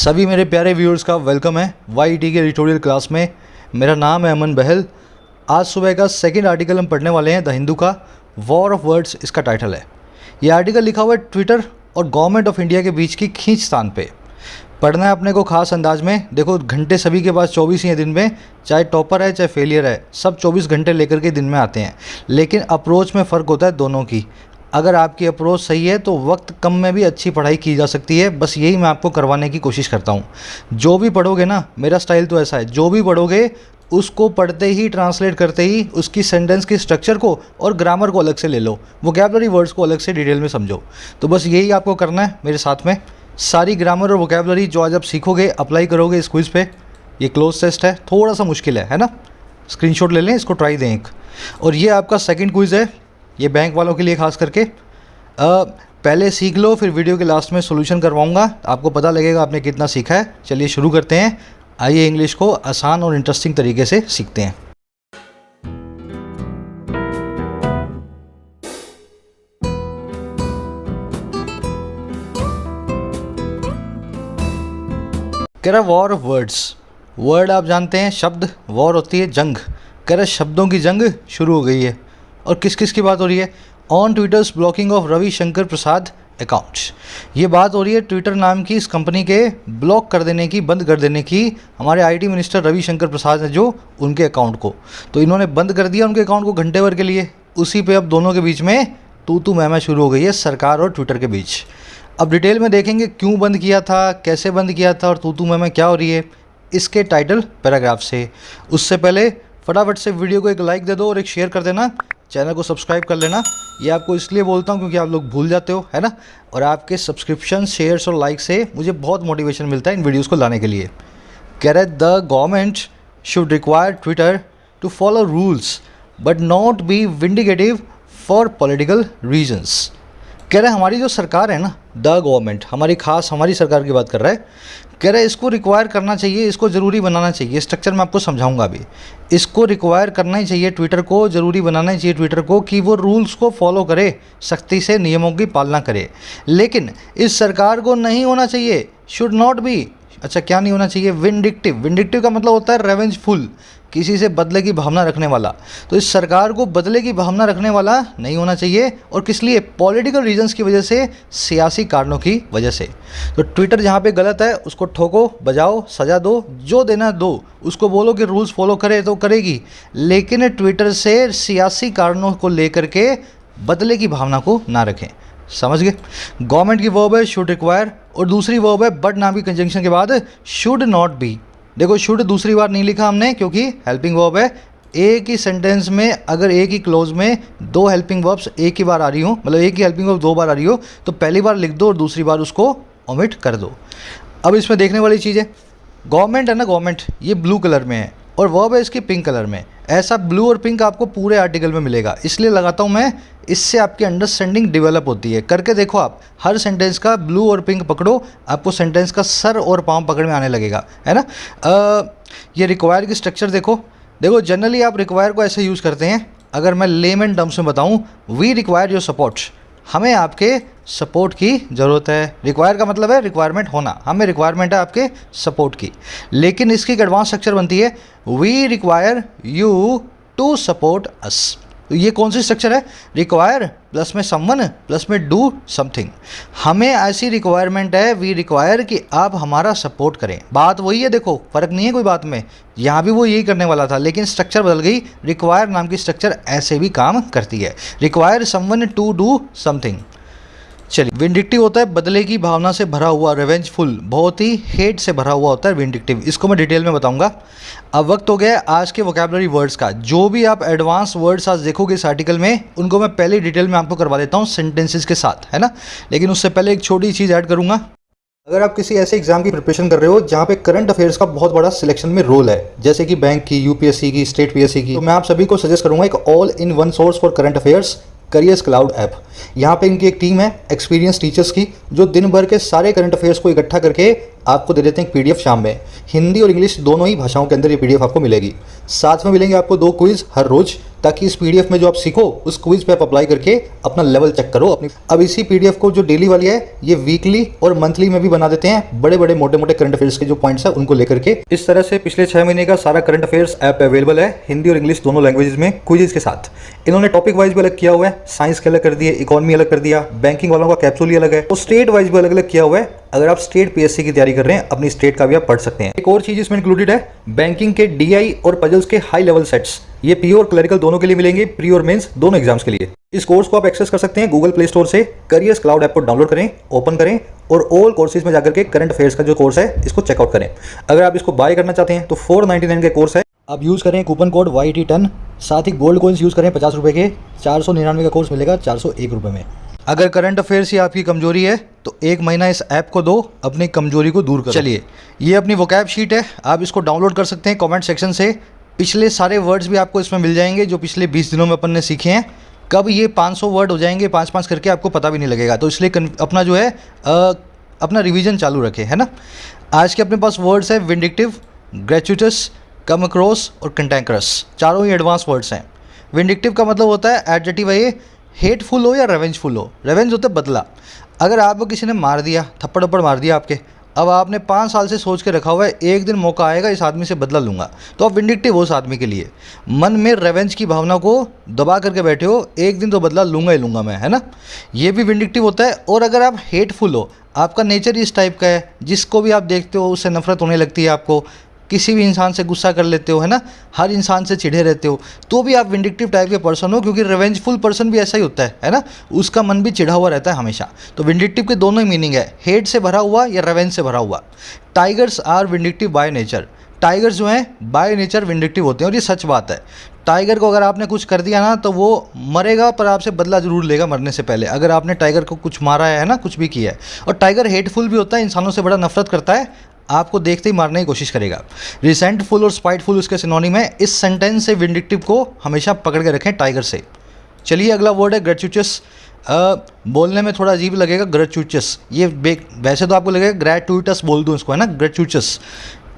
सभी मेरे प्यारे व्यूअर्स का वेलकम है YET के एडिटोरियल क्लास में। मेरा नाम है अमन बहल। आज सुबह का सेकंड आर्टिकल हम पढ़ने वाले हैं द हिंदू का, वॉर ऑफ वर्ड्स इसका टाइटल है। ये आर्टिकल लिखा हुआ है ट्विटर और गवर्नमेंट ऑफ इंडिया के बीच की खींचतान पे। पढ़ना है अपने को खास अंदाज में। देखो घंटे सभी के पास 24 ही हैं दिन में, चाहे टॉपर है चाहे फेलियर है, सब 24 घंटे लेकर के दिन में आते हैं। लेकिन अप्रोच में फ़र्क होता है दोनों की। अगर आपकी अप्रोच सही है तो वक्त कम में भी अच्छी पढ़ाई की जा सकती है। बस यही मैं आपको करवाने की कोशिश करता हूँ। जो भी पढ़ोगे ना, मेरा स्टाइल तो ऐसा है, जो भी पढ़ोगे उसको पढ़ते ही, ट्रांसलेट करते ही उसकी सेंटेंस की स्ट्रक्चर को और ग्रामर को अलग से ले लो, वोकैबुलरी वर्ड्स को अलग से डिटेल में समझो। तो बस यही आपको करना है मेरे साथ में। सारी ग्रामर और वोकैबुलरी जो आज आप सीखोगे, अप्लाई करोगे इस क्विज़ पे। ये क्लोज टेस्ट है, थोड़ा सा मुश्किल है ना। स्क्रीनशॉट ले लें, इसको ट्राई दें एक। और ये आपका सेकंड क्विज़ है, ये बैंक वालों के लिए खास करके। पहले सीख लो, फिर वीडियो के लास्ट में सॉल्यूशन करवाऊंगा, आपको पता लगेगा आपने कितना सीखा है। चलिए शुरू करते हैं। आइए इंग्लिश को आसान और इंटरेस्टिंग तरीके से सीखते हैं। कह रहा वॉर ऑफ वर्ड्स। वर्ड आप जानते हैं, शब्द। वॉर होती है जंग। कह रहा शब्दों की जंग शुरू हो गई है। और किस किस की बात हो रही है? On Twitter's blocking of Ravishankar Prasad accounts. ये बात हो रही है ट्विटर नाम की इस कंपनी के ब्लॉक कर देने की, बंद कर देने की। हमारे IT मिनिस्टर रविशंकर प्रसाद ने जो उनके अकाउंट को, तो इन्होंने बंद कर दिया उनके अकाउंट को घंटे भर के लिए। उसी पे अब दोनों के बीच में तू मैं शुरू हो गई है, सरकार और ट्विटर के बीच। अब डिटेल में देखेंगे क्यों बंद किया था, कैसे बंद किया था और तू मैं क्या हो रही है इसके टाइटल पैराग्राफ से। उससे पहले फटाफट से वीडियो को एक लाइक दे दो और एक शेयर कर देना। चैनल को सब्सक्राइब कर लेना। ये आपको इसलिए बोलता हूँ क्योंकि आप लोग भूल जाते हो, है ना। और आपके सब्सक्रिप्शन, शेयर्स और लाइक से मुझे बहुत मोटिवेशन मिलता है इन वीडियोस को लाने के लिए। कह रहे the government should require Twitter to follow rules but not be vindictive for political reasons. कह रहे हमारी जो सरकार है ना, द गवर्नमेंट, हमारी सरकार की बात कर रहा है। कह रहे इसको रिक्वायर करना चाहिए, इसको ज़रूरी बनाना चाहिए। स्ट्रक्चर मैं आपको समझाऊंगा अभी। इसको रिक्वायर करना ही चाहिए ट्विटर को, ज़रूरी बनाना ही चाहिए ट्विटर को कि वो रूल्स को फॉलो करे, सख्ती से नियमों की पालना करे। लेकिन इस सरकार को नहीं होना चाहिए, शुड नॉट बी। अच्छा, क्या नहीं होना चाहिए? विंडिक्टिव। विंडिक्टिव का मतलब होता है रेवेंजफुल, किसी से बदले की भावना रखने वाला। तो इस सरकार को बदले की भावना रखने वाला नहीं होना चाहिए। और किस लिए? पॉलिटिकल रीजंस की वजह से, सियासी कारणों की वजह से। तो ट्विटर जहाँ पे गलत है उसको ठोको, बजाओ, सजा दो, जो देना दो। उसको बोलो कि रूल्स फॉलो करे तो करेगी, लेकिन ट्विटर से सियासी कारणों को लेकर के बदले की भावना को ना रखें। समझ गए? गवर्नमेंट की वर्ब है शुड रिक्वायर, और दूसरी वर्ब है बट नाम की कंजंक्शन के बाद शुड नॉट बी। देखो शुड दूसरी बार नहीं लिखा हमने क्योंकि हेल्पिंग वर्ब है। एक ही सेंटेंस में अगर एक ही क्लोज में दो हेल्पिंग वर्ब्स एक ही बार आ रही हो, मतलब एक ही हेल्पिंग वर्ब दो बार आ रही हो, तो पहली बार लिख दो और दूसरी बार उसको ओमिट कर दो। अब इसमें देखने वाली चीज़ है, गवर्नमेंट है ना, गवर्नमेंट ये ब्लू कलर में है और वर्ब है इसकी पिंक कलर में। ऐसा ब्लू और पिंक आपको पूरे आर्टिकल में मिलेगा, इसलिए लगाता हूँ मैं। इससे आपकी अंडरस्टैंडिंग डेवलप होती है। करके देखो आप, हर सेंटेंस का ब्लू और पिंक पकड़ो, आपको सेंटेंस का सर और पाँव पकड़ में आने लगेगा, है ना। ये रिक्वायर की स्ट्रक्चर देखो जनरली आप रिक्वायर को ऐसे यूज़ करते हैं। अगर मैं लेमन टर्म्स में बताऊँ, वी रिक्वायर योर सपोर्ट, हमें आपके सपोर्ट की ज़रूरत है। रिक्वायर का मतलब है रिक्वायरमेंट होना, हमें रिक्वायरमेंट है आपके सपोर्ट की। लेकिन इसकी एक एडवांस स्ट्रक्चर बनती है, we require you to support us. तो ये कौन सी स्ट्रक्चर है? रिक्वायर प्लस में समवन प्लस में डू समथिंग। हमें ऐसी रिक्वायरमेंट है, वी रिक्वायर कि आप हमारा सपोर्ट करें। बात वही है, देखो फ़र्क नहीं है कोई बात में। यहाँ भी वो यही करने वाला था, लेकिन स्ट्रक्चर बदल गई। रिक्वायर नाम की स्ट्रक्चर ऐसे भी काम करती है, require someone to do something. चलिए, विंडिक्टिव होता है बदले की भावना से भरा हुआ, रिवेंजफुल, बहुत ही हेट से भरा हुआ होता है विंडिक्टिव। इसको मैं डिटेल में बताऊंगा। अब वक्त हो गया आज के वोकैबुलरी वर्ड्स का। जो भी आप एडवांस वर्ड्स आज देखोगे इस आर्टिकल में, उनको मैं पहले डिटेल में आपको करवा देता हूँ सेंटेंसेस के साथ, है ना। लेकिन उससे पहले एक छोटी चीज़ ऐड करूँगा। अगर आप किसी ऐसे एग्जाम की प्रिपरेशन कर रहे हो जहाँ पे करंट अफेयर्स का बहुत बड़ा सिलेक्शन में रोल है, जैसे कि बैंक की, UPSC की, स्टेट PSC की, तो मैं आप सभी को सजेस्ट करूँगा एक all in one source for current affairs, careers cloud app. यहाँ पे इनकी एक टीम है एक्सपीरियंस टीचर्स की, जो दिन भर के सारे करंट अफेयर्स को इकट्ठा करके आपको दे देते हैं एक PDF शाम में। हिंदी और इंग्लिश दोनों ही भाषाओं के अंदर ये PDF आपको मिलेगी। साथ में मिलेंगे आपको 2 क्विज़ हर रोज़, ताकि इस पीडीएफ में जो आप सीखो उस क्विज पे आप अप्लाई करके अपना लेवल चेक करो अपनी। अब इसी पीडीएफ को जो डेली वाली है ये वीकली और मंथली में भी बना देते हैं, बड़े बड़े मोटे मोटे करंट अफेयर्स के जो पॉइंट्स है उनको लेकर के। इस तरह से पिछले 6 महीने का सारा करंट अफेयर्स ऐप अवेलेबल है हिंदी और इंग्लिश दोनों लैंग्वेजेस में क्विजेस के साथ। इन्होंने टॉपिक वाइज भी अलग किया हुआ है, साइंस के अलग कर दिए, इकोनॉमी अलग कर दिया, बैंकिंग वालों का कैप्सूल ही अलग है, और स्टेट वाइज भी अलग अलग किया हुआ है। अगर आप स्टेट पीएससी की तैयारी कर रहे हैं अपनी स्टेट का भी आप पढ़ सकते हैं। एक और चीज इसमें इंक्लूडेड है, बैंकिंग के डीआई और पजल्स के हाई लेवल सेट्स, ये पीओ और क्लरिकल दोनों के लिए मिलेंगे, प्री और मेंस दोनों एग्जाम्स के लिए। इस कोर्स को आप एक्सेस कर सकते हैं गूगल प्ले स्टोर से, करियर्स क्लाउड ऐप को डाउनलोड करें, ओपन करें और ऑल कोर्सेज में जाकर के करंट अफेयर्स का जो कोर्स है इसको चेकआउट करें। अगर आप इसको बाय करना चाहते हैं तो 499 के कोर्स है, आप यूज़ करें कूपन कोड YT10, साथ ही गोल्ड कॉइन्स यूज़ करें 50 रुपये के, 499 का कोर्स मिलेगा 401 रुपये में। अगर करंट अफेयर्स ही आपकी कमजोरी है तो 1 महीना इस ऐप को दो, अपनी कमजोरी को दूर करो। चलिए, ये अपनी वोकैब शीट है, आप इसको डाउनलोड कर सकते हैं कमेंट सेक्शन से। पिछले सारे वर्ड्स भी आपको इसमें मिल जाएंगे जो पिछले 20 दिनों में अपन ने सीखे हैं। कब ये 500 वर्ड हो जाएंगे 5-5 करके आपको पता भी नहीं लगेगा, तो इसलिए अपना जो है अपना रिवीजन चालू रखें, है ना। आज के अपने पास वर्ड्स है विंडिक्टिव, ग्रेचुटस, कम अक्रॉस और कंटैंकरस, चारों ही एडवांस वर्ड्स हैं। विंडिक्टिव का मतलब होता है एडजेक्टिव है ये, हेटफुल हो या रेवेंजफुल हो। रेवेंज होता है बदला। अगर आपको किसी ने मार दिया, थप्पड़ थप्पड़ मार दिया आपके, अब आपने 5 साल से सोच के रखा हुआ है एक दिन मौका आएगा इस आदमी से बदला लूँगा, तो आप विंडिक्टिव हो उस आदमी के लिए। मन में रेवेंज की भावना को दबा करके बैठे हो, एक दिन तो बदला लूँगा ही लूँगा मैं, है ना, ये भी विंडिक्टिव होता है। और अगर आप हेटफुल हो, आपका नेचर इस टाइप का है, जिसको भी आप देखते हो उससे नफरत होने लगती है आपको, किसी भी इंसान से गुस्सा कर लेते हो, है ना, हर इंसान से चिढ़े रहते हो, तो भी आप विंडिक्टिव टाइप के पर्सन हो, क्योंकि रिवेंजफुल पर्सन भी ऐसा ही होता है ना, उसका मन भी चिढ़ा हुआ रहता है हमेशा। तो विंडिक्टिव के दोनों ही मीनिंग है, हेट से भरा हुआ या रिवेंज से भरा हुआ। Tigers are vindictive by nature, tigers जो हैं बाय नेचर विंडिक्टिव होते हैं, और ये सच बात है। टाइगर को अगर आपने कुछ कर दिया ना तो वो मरेगा, पर आपसे बदला जरूर लेगा मरने से पहले, अगर आपने टाइगर को कुछ मारा है ना, कुछ भी किया है। और टाइगर हेटफुल भी होता है, इंसानों से बड़ा नफरत करता है, आपको देखते ही मारने की कोशिश करेगा। रिसेंटफुल और स्पाइटफुल उसके सिनोनिम है। इस सेंटेंस से विंडिक्टिव को हमेशा पकड़ के रखें टाइगर से। चलिए, अगला वर्ड है ग्रेचुटस। बोलने में थोड़ा अजीब लगेगा ग्रेचुटस, ये वैसे तो आपको लगेगा ग्रेटुइटस बोल दूँ इसको, है ना, ग्रेचुटस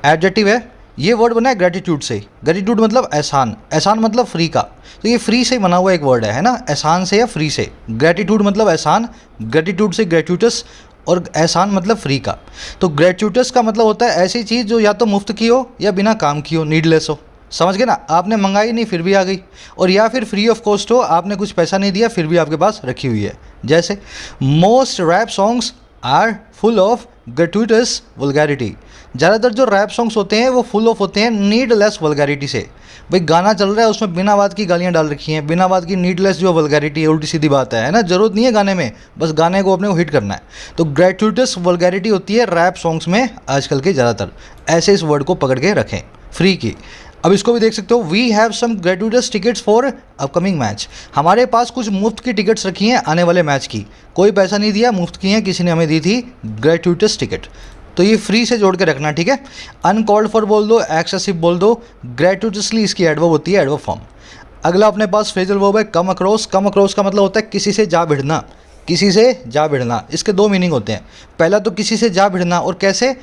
एडजेक्टिव है। ये वर्ड बना है ग्रेटिट्यूड से। ग्रेटिट्यूड मतलब एहसान, एहसान मतलब फ्री का, तो ये फ्री से बना हुआ एक वर्ड है ना, एहसान से या फ्री से। ग्रेटिट्यूड मतलब एहसान, ग्रेटिट्यूड से ग्रेचुटस, और एहसान मतलब फ्री का। तो ग्रेचुटस का मतलब होता है ऐसी चीज़ जो या तो मुफ्त की हो या बिना काम की हो, नीडलेस हो। समझ गए ना, आपने मंगाई नहीं फिर भी आ गई, और या फिर फ्री ऑफ कॉस्ट हो, आपने कुछ पैसा नहीं दिया फिर भी आपके पास रखी हुई है। जैसे most rap songs are full of gratuitous vulgarity. ज़्यादातर जो रैप सॉन्ग्स होते हैं वो फुल ऑफ होते हैं नीडलेस वल्गैरिटी से। भाई गाना चल रहा है उसमें बिना बात की गालियाँ डाल रखी हैं, बिना बात की नीडलेस जो वल्गैरिटी है, उल्टी सीधी बात है ना, जरूरत नहीं है गाने में, बस गाने को अपने को हिट करना है। तो ग्रेचुटस वल्गैरिटी होती है रैप सॉन्ग्स में आजकल के ज़्यादातर। ऐसे इस वर्ड को पकड़ के रखें, फ्री की। अब इसको भी देख सकते हो, we have some gratuitous tickets for upcoming match. हमारे पास कुछ मुफ्त की टिकट्स रखी हैं आने वाले मैच की, कोई पैसा नहीं दिया, मुफ्त की हैं, किसी ने हमें दी थी ग्रेचुटस टिकट, तो ये फ्री से जोड़ के रखना, ठीक है। अनकॉल्ड फॉर बोल दो, एक्सेसिव बोल दो, ग्रेचुटसली इसकी एडवर्ब होती है, एडवर्ब फॉर्म। अगला अपने पास फ्रेजल वर्ब है कम अक्रॉस। कम अक्रॉस का मतलब होता है किसी से जा भिड़ना, किसी से जा भिड़ना। इसके 2 मीनिंग होते हैं। पहला तो किसी से जा भिड़ना, और कैसे,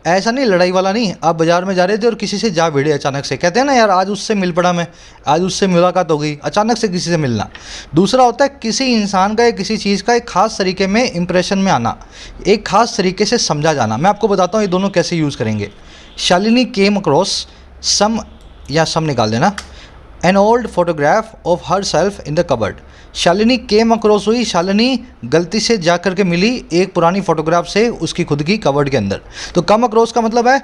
ऐसा नहीं लड़ाई वाला नहीं, आप बाजार में जा रहे थे और किसी से जा भिड़े अचानक से, कहते हैं ना यार आज उससे मिल पड़ा मैं, आज उससे मुलाकात हो गई, अचानक से किसी से मिलना। दूसरा होता है किसी इंसान का या किसी चीज़ का एक खास तरीके में इंप्रेशन में आना, एक खास तरीके से समझा जाना। मैं आपको बताता हूँ ये दोनों कैसे यूज़ करेंगे। शालिनी केम अक्रॉस सम, या सम निकाल देना, an old photograph of her self in the cupboard. Shalini came across हुई, शालिनी गलती से जा कर के मिली एक पुरानी फोटोग्राफ से उसकी खुद की कबर्ड के अंदर। तो कम अक्रॉस का मतलब है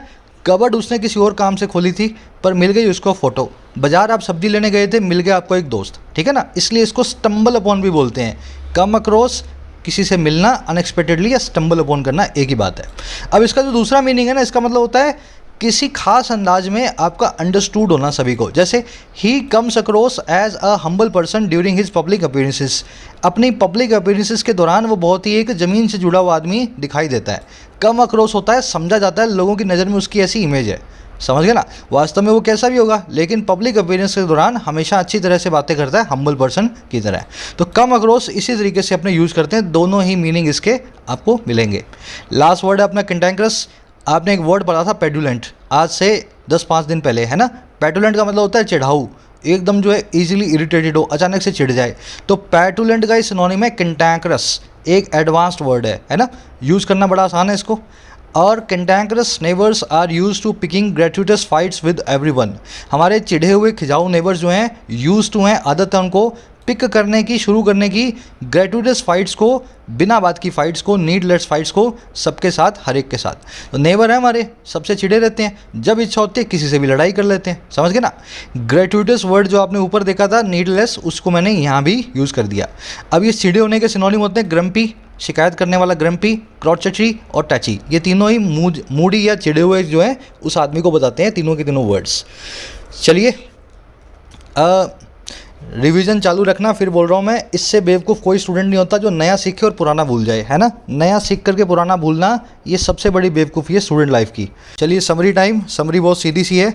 कबर्ड उसने किसी और काम से खोली थी पर मिल गई उसको फ़ोटो। बाजार आप सब्जी लेने गए थे, मिल गया आपको एक दोस्त, ठीक है ना, इसलिए इसको स्टम्बल अपॉन भी बोलते हैं। कम अक्रॉस किसी से मिलना अनएक्सपेक्टेडली, या स्टम्बल अपॉन करना एक ही बात है। अब इसका जो दूसरा मीनिंग है ना, इसका मतलब होता है किसी खास अंदाज में आपका अंडरस्टूड होना सभी को। जैसे ही comes across as a humble person during his public appearances. अपनी पब्लिक अपीयरेंसेस के दौरान वो बहुत ही एक ज़मीन से जुड़ा हुआ आदमी दिखाई देता है। कम अक्रॉस होता है समझा जाता है, लोगों की नज़र में उसकी ऐसी इमेज है, समझ गए ना। वास्तव में वो कैसा भी होगा, लेकिन पब्लिक अपीयरेंस के दौरान हमेशा अच्छी तरह से बातें करता है, हम्बल पर्सन की तरह। तो कम अक्रॉस इसी तरीके से अपने यूज़ करते हैं, दोनों ही मीनिंग इसके आपको मिलेंगे। लास्ट वर्ड है अपना कैंटैंकरस। आपने एक वर्ड पढ़ा था पेडुलेंट, आज से 10-5 दिन पहले, है ना। पेडुलेंट का मतलब होता है चिढ़ाऊ, एकदम जो है इजीली इरिटेटेड हो, अचानक से चिढ़ जाए, तो पैटुलेंट का सिनोनिम है कैंटैंकरस, एक एडवांस्ड वर्ड है ना, यूज़ करना बड़ा आसान है इसको। और cantankerous neighbours are use to picking gratuitous fights with everyone, हमारे चिढ़े हुए खिजाऊ नेबर्स जो हैं यूज टू हैं, आदत है उनको पिक करने की, शुरू करने की, ग्रेचुइटस फाइट्स को, बिना बात की फाइट्स को, नीडलेस फाइट्स को, सबके साथ, हर एक के साथ। तो नेबर है हमारे, सबसे चिढ़े रहते हैं, जब इच्छा होती है किसी से भी लड़ाई कर लेते हैं, समझ गए ना। ग्रेचुइटस वर्ड जो आपने ऊपर देखा था नीडलेस, उसको मैंने यहाँ भी यूज़ कर दिया। अब ये चिढ़े होने के सिनोनिम होते हैं ग्रम्पी, शिकायत करने वाला ग्रम्पी, क्रॉचची और टैची, ये तीनों ही मूडी या चिढ़े हुए जो है उस आदमी को बताते हैं, तीनों के तीनों वर्ड्स। चलिए रिवीजन चालू रखना, फिर बोल रहा हूँ मैं, इससे बेवकूफ़ कोई स्टूडेंट नहीं होता जो नया सीखे और पुराना भूल जाए, है ना। नया सीख करके पुराना भूलना, ये सबसे बड़ी बेवकूफ़ी है स्टूडेंट लाइफ की। चलिए समरी टाइम, समरी बहुत सीधी सी है।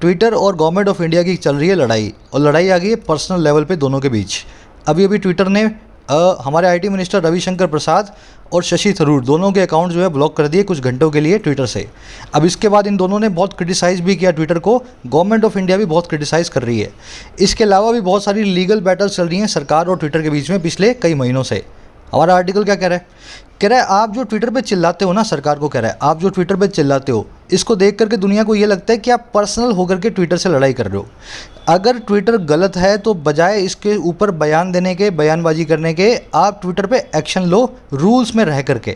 ट्विटर और गवर्नमेंट ऑफ इंडिया की चल रही है लड़ाई, और लड़ाई आ गई है पर्सनल लेवल पे दोनों के बीच। अभी अभी ट्विटर ने हमारे आईटी मिनिस्टर रविशंकर प्रसाद और शशि थरूर दोनों के अकाउंट जो है ब्लॉक कर दिए कुछ घंटों के लिए ट्विटर से। अब इसके बाद इन दोनों ने बहुत क्रिटिसाइज़ भी किया ट्विटर को, गवर्नमेंट ऑफ इंडिया भी बहुत क्रिटिसाइज़ कर रही है। इसके अलावा भी बहुत सारी लीगल बैटल्स चल रही हैं सरकार और ट्विटर के बीच में पिछले कई महीनों से। हमारा आर्टिकल क्या कह रहा है, कह रहा है आप जो ट्विटर पे चिल्लाते हो ना, सरकार को कह रहा है आप जो ट्विटर पे चिल्लाते हो, इसको देख करके दुनिया को ये लगता है कि आप पर्सनल होकर के ट्विटर से लड़ाई कर रहे हो। अगर ट्विटर गलत है तो बजाय इसके ऊपर बयान देने के, बयानबाजी करने के, आप ट्विटर पे एक्शन लो रूल्स में रह करके।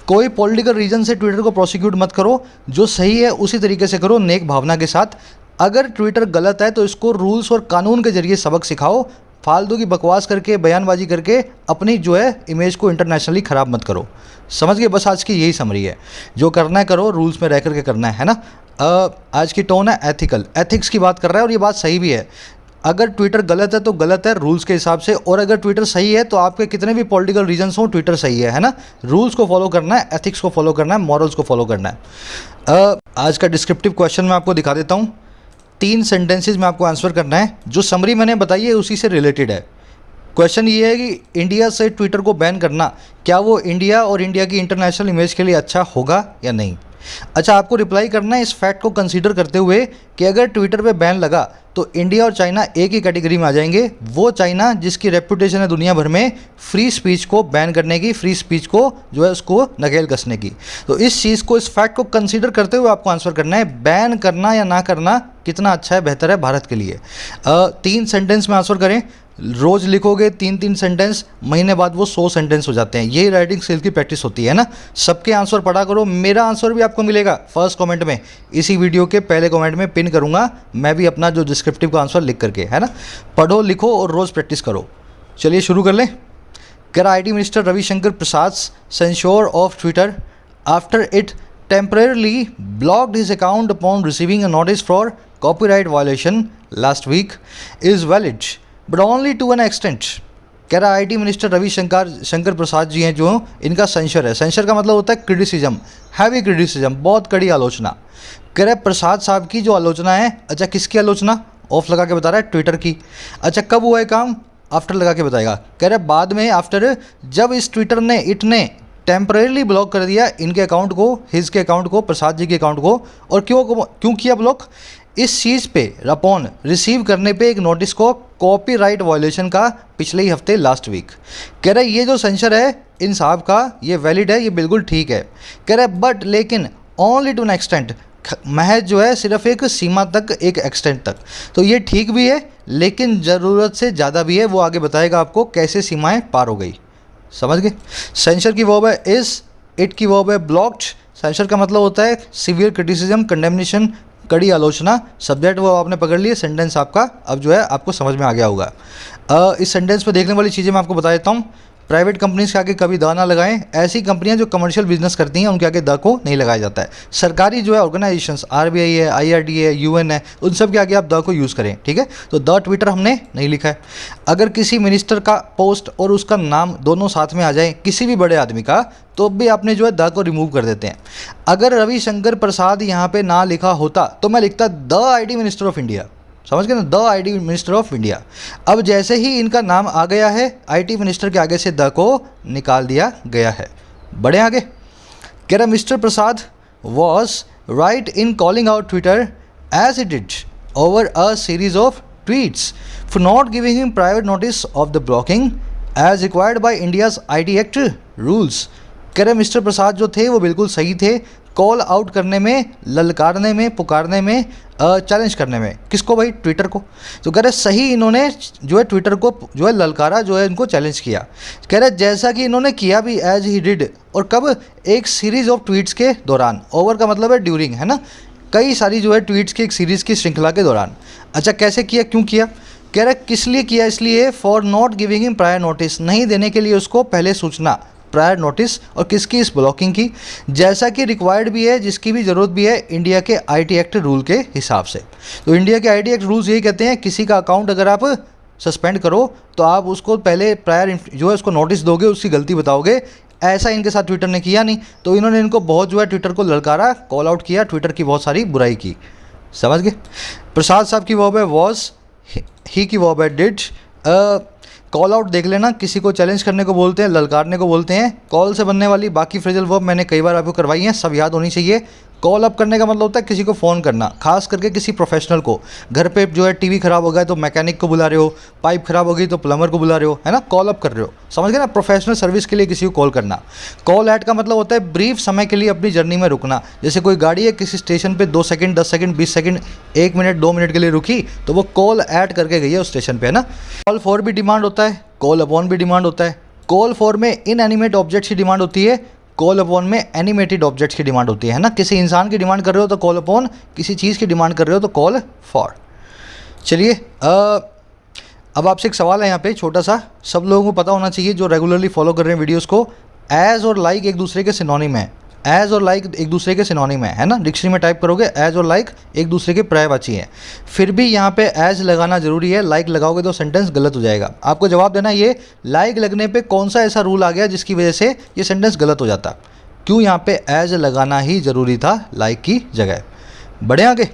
कोई पॉलिटिकल रीजन से ट्विटर को प्रोसिक्यूट मत करो, जो सही है उसी तरीके से करो, नेक भावना के साथ। अगर ट्विटर गलत है तो इसको रूल्स और कानून के जरिए सबक सिखाओ, फालतू की बकवास करके, बयानबाजी करके अपनी जो है इमेज को इंटरनेशनली ख़राब मत करो। समझ गए, बस आज की यही समरी है, जो करना है करो, रूल्स में रह करके करना है ना। आज की टोन है एथिकल, एथिक्स की बात कर रहा है, और ये बात सही भी है। अगर ट्विटर गलत है तो गलत है रूल्स के हिसाब से, और अगर ट्विटर सही है तो आपके कितने भी पॉलिटिकल रीजन्स हों, ट्विटर सही है ना। रूल्स को फॉलो करना है, एथिक्स को फॉलो करना है, मॉरल्स को फॉलो करना है। आज का डिस्क्रिप्टिव क्वेश्चन मैं आपको दिखा देता हूँ, 3 सेंटेंसेज में आपको आंसर करना है, जो समरी मैंने बताई है उसी से रिलेटेड है। क्वेश्चन ये है कि इंडिया से ट्विटर को बैन करना, क्या वो इंडिया और इंडिया की इंटरनेशनल इमेज के लिए अच्छा होगा या नहीं। अच्छा, आपको रिप्लाई करना है इस फैक्ट को कंसीडर करते हुए कि अगर ट्विटर पे बैन लगा तो इंडिया और चाइना एक ही कैटेगरी में आ जाएंगे। वो चाइना जिसकी रेपुटेशन है दुनिया भर में फ्री स्पीच को बैन करने की, फ्री स्पीच को जो है उसको नकेल कसने की। तो इस चीज़ को, इस फैक्ट को कंसीडर करते हुए आपको आंसर करना है, बैन करना या ना करना कितना अच्छा है, बेहतर है भारत के लिए। 3 सेंटेंस में आंसर करें, रोज़ लिखोगे 3-3 सेंटेंस, महीने बाद वो 100 सेंटेंस हो जाते हैं। यही राइटिंग स्किल की प्रैक्टिस होती है ना। सबके आंसर पढ़ा करो, मेरा आंसर भी आपको मिलेगा फर्स्ट कमेंट में, इसी वीडियो के पहले कमेंट में पिन करूँगा मैं भी अपना जो डिस्क्रिप्टिव का आंसर लिख करके, है ना। पढ़ो, लिखो और रोज़ प्रैक्टिस करो। चलिए शुरू कर लें। कह रहा IT minister Ravishankar Prasad censure of Twitter after it temporarily blocked his account upon receiving a notice for copyright violation last week is valid but only to an extent। कह रहा IT मिनिस्टर रविशंकर प्रसाद जी हैं जो इनका सेंसर है। Sensor का मतलब होता है क्रिटिसिज्म, हैवी क्रिटिसिज्म, बहुत कड़ी आलोचना। कह रहे प्रसाद साहब की जो आलोचना है, अच्छा किसकी आलोचना, ऑफ लगा के बता रहा है ट्विटर की। अच्छा कब हुआ है काम, आफ्टर लगा के बताएगा। कह रहे बाद में, आफ्टर, जब इस ट्विटर ने, इट ने टेम्परेली ब्लॉक कर दिया इनके अकाउंट को, हिज के अकाउंट को, प्रसाद जी के अकाउंट को। और क्यों किया ब्लॉक, इस चीज़ पे रपॉन रिसीव करने पे एक नोटिस को कॉपीराइट वायलेशन का पिछले ही हफ्ते, लास्ट वीक। कह रहे ये जो सेंसर है इन साहब का, ये वैलिड है, ये बिल्कुल ठीक है। कह रहे बट लेकिन ओनली टू एन एक्सटेंट, महज जो है सिर्फ एक सीमा तक, एक एक्सटेंट तक। तो ये ठीक भी है लेकिन ज़रूरत से ज़्यादा भी है। वो आगे बताएगा आपको कैसे सीमाएँ पार हो गई, समझ गए। सेंसर की वर्ब है इज, इट की वर्ब है ब्लॉक्ड। सेंसर का मतलब होता है सीवियर क्रिटिसिज्म, कंडेमनेशन, कड़ी आलोचना। सब्जेक्ट वो आपने पकड़ लिए, सेंटेंस आपका अब जो है आपको समझ में आ गया होगा। इस सेंटेंस में देखने वाली चीज़ें मैं आपको बता देता हूँ। प्राइवेट कंपनीज के आगे कभी द ना लगाएं। ऐसी कंपनियां जो कमर्शियल बिजनेस करती हैं उनके आगे द को नहीं लगाया जाता है। सरकारी जो है ऑर्गेनाइजेशंस, RBI है, IRD है, UN है, उन सब के आगे आप द को यूज़ करें, ठीक है। तो द ट्विटर हमने नहीं लिखा है। अगर किसी मिनिस्टर का पोस्ट और उसका नाम दोनों साथ में आ जाए, किसी भी बड़े आदमी का, तो भी आपने जो है द को रिमूव कर देते हैं। अगर रविशंकर प्रसाद यहाँ पे ना लिखा होता तो मैं लिखता the IT minister of India, समझ गए ना, the IT minister of India. अब जैसे ही इनका नाम आ गया है, IT मिनिस्टर के आगे से द को निकाल दिया गया है। बढ़े आगे। कह रहा mister Prasad was right in calling out Twitter as it did over a series of tweets for not giving him prior notice of the blocking as required by India's IT Act rules। कह रहे mister प्रसाद जो थे वो बिल्कुल सही थे call out करने में, ललकारने में, पुकारने में, चैलेंज करने में। किसको भाई? ट्विटर को। तो कह रहे सही इन्होंने जो है ट्विटर को जो है ललकारा, जो है इनको चैलेंज किया। कह रहे जैसा कि इन्होंने किया भी एज ही डिड, और कब? एक सीरीज़ ऑफ ट्वीट्स के दौरान। ओवर का मतलब है ड्यूरिंग, है ना, कई सारी जो है ट्वीट्स की एक सीरीज़ की श्रृंखला के दौरान। अच्छा कैसे किया, क्यों किया? कह रहे किस लिए किया? इसलिए for not giving him prior notice, नहीं देने के लिए उसको पहले सूचना, प्रायर नोटिस। और किसकी? इस ब्लॉकिंग की, जैसा कि रिक्वायर्ड भी है, जिसकी भी ज़रूरत भी है इंडिया के आईटी एक्ट रूल के हिसाब से। तो इंडिया के आईटी एक्ट रूल्स यही कहते हैं किसी का अकाउंट अगर आप सस्पेंड करो तो आप उसको पहले प्रायर जो है उसको नोटिस दोगे, उसकी गलती बताओगे। ऐसा इनके साथ ट्विटर ने किया नहीं, तो इन्होंने इनको बहुत जो है ट्विटर को ललकारा, कॉल आउट किया, ट्विटर की बहुत सारी बुराई की। समझ गए? प्रसाद साहब की वर्ब है वॉज, ही की वर्ब है डिड। कॉल आउट देख लेना, किसी को चैलेंज करने को बोलते हैं, ललकारने को बोलते हैं। कॉल से बनने वाली बाकी फ्रेजल वर्ब मैंने कई बार आपको करवाई हैं, सब याद होनी चाहिए। कॉल अप करने का मतलब होता है किसी को फ़ोन करना, खास करके किसी प्रोफेशनल को। घर पे जो है टीवी ख़राब हो गया तो मैकेनिक को बुला रहे हो, पाइप ख़राब हो गई तो प्लम्बर को बुला रहे हो, है ना, कॉल अप कर रहे हो। समझ गए ना? प्रोफेशनल सर्विस के लिए किसी को कॉल करना। कॉल ऐट का मतलब होता है ब्रीफ समय के लिए अपनी जर्नी में रुकना। जैसे कोई गाड़ी है किसी स्टेशन पर 2 second, 10 second, 20 second, 1 minute, 2 minute के लिए रुकी तो वो कॉल ऐट करके गई है उस स्टेशन पर, है ना। कॉल फॉर भी डिमांड होता है, कॉल अपॉन भी डिमांड होता है। कॉल फॉर में इनएनिमेट ऑब्जेक्ट्स की डिमांड होती है, कॉल अपॉन में एनिमेटेड ऑब्जेक्ट्स की डिमांड होती है ना। किसी इंसान की डिमांड कर रहे हो तो कॉल अपॉन, किसी चीज़ की डिमांड कर रहे हो तो कॉल फॉर। चलिए अब आपसे एक सवाल है यहाँ पे छोटा सा, सब लोगों को पता होना चाहिए जो रेगुलरली फॉलो कर रहे हैं वीडियोस को। एज और लाइक एक दूसरे के सिनोनिम है, एज और लाइक एक दूसरे के सिनोनिम है ना। डिक्शनरी में टाइप करोगे एज और लाइक एक दूसरे के पर्यायवाची हैं, फिर भी यहाँ पे एज लगाना जरूरी है। लाइक लगाओगे तो सेंटेंस गलत हो जाएगा। आपको जवाब देना ये लाइक लगने पे कौन सा ऐसा रूल आ गया जिसकी वजह से ये सेंटेंस गलत हो जाता, क्यों यहाँ पे एज लगाना ही ज़रूरी था लाइक की जगह। बढ़े आगे,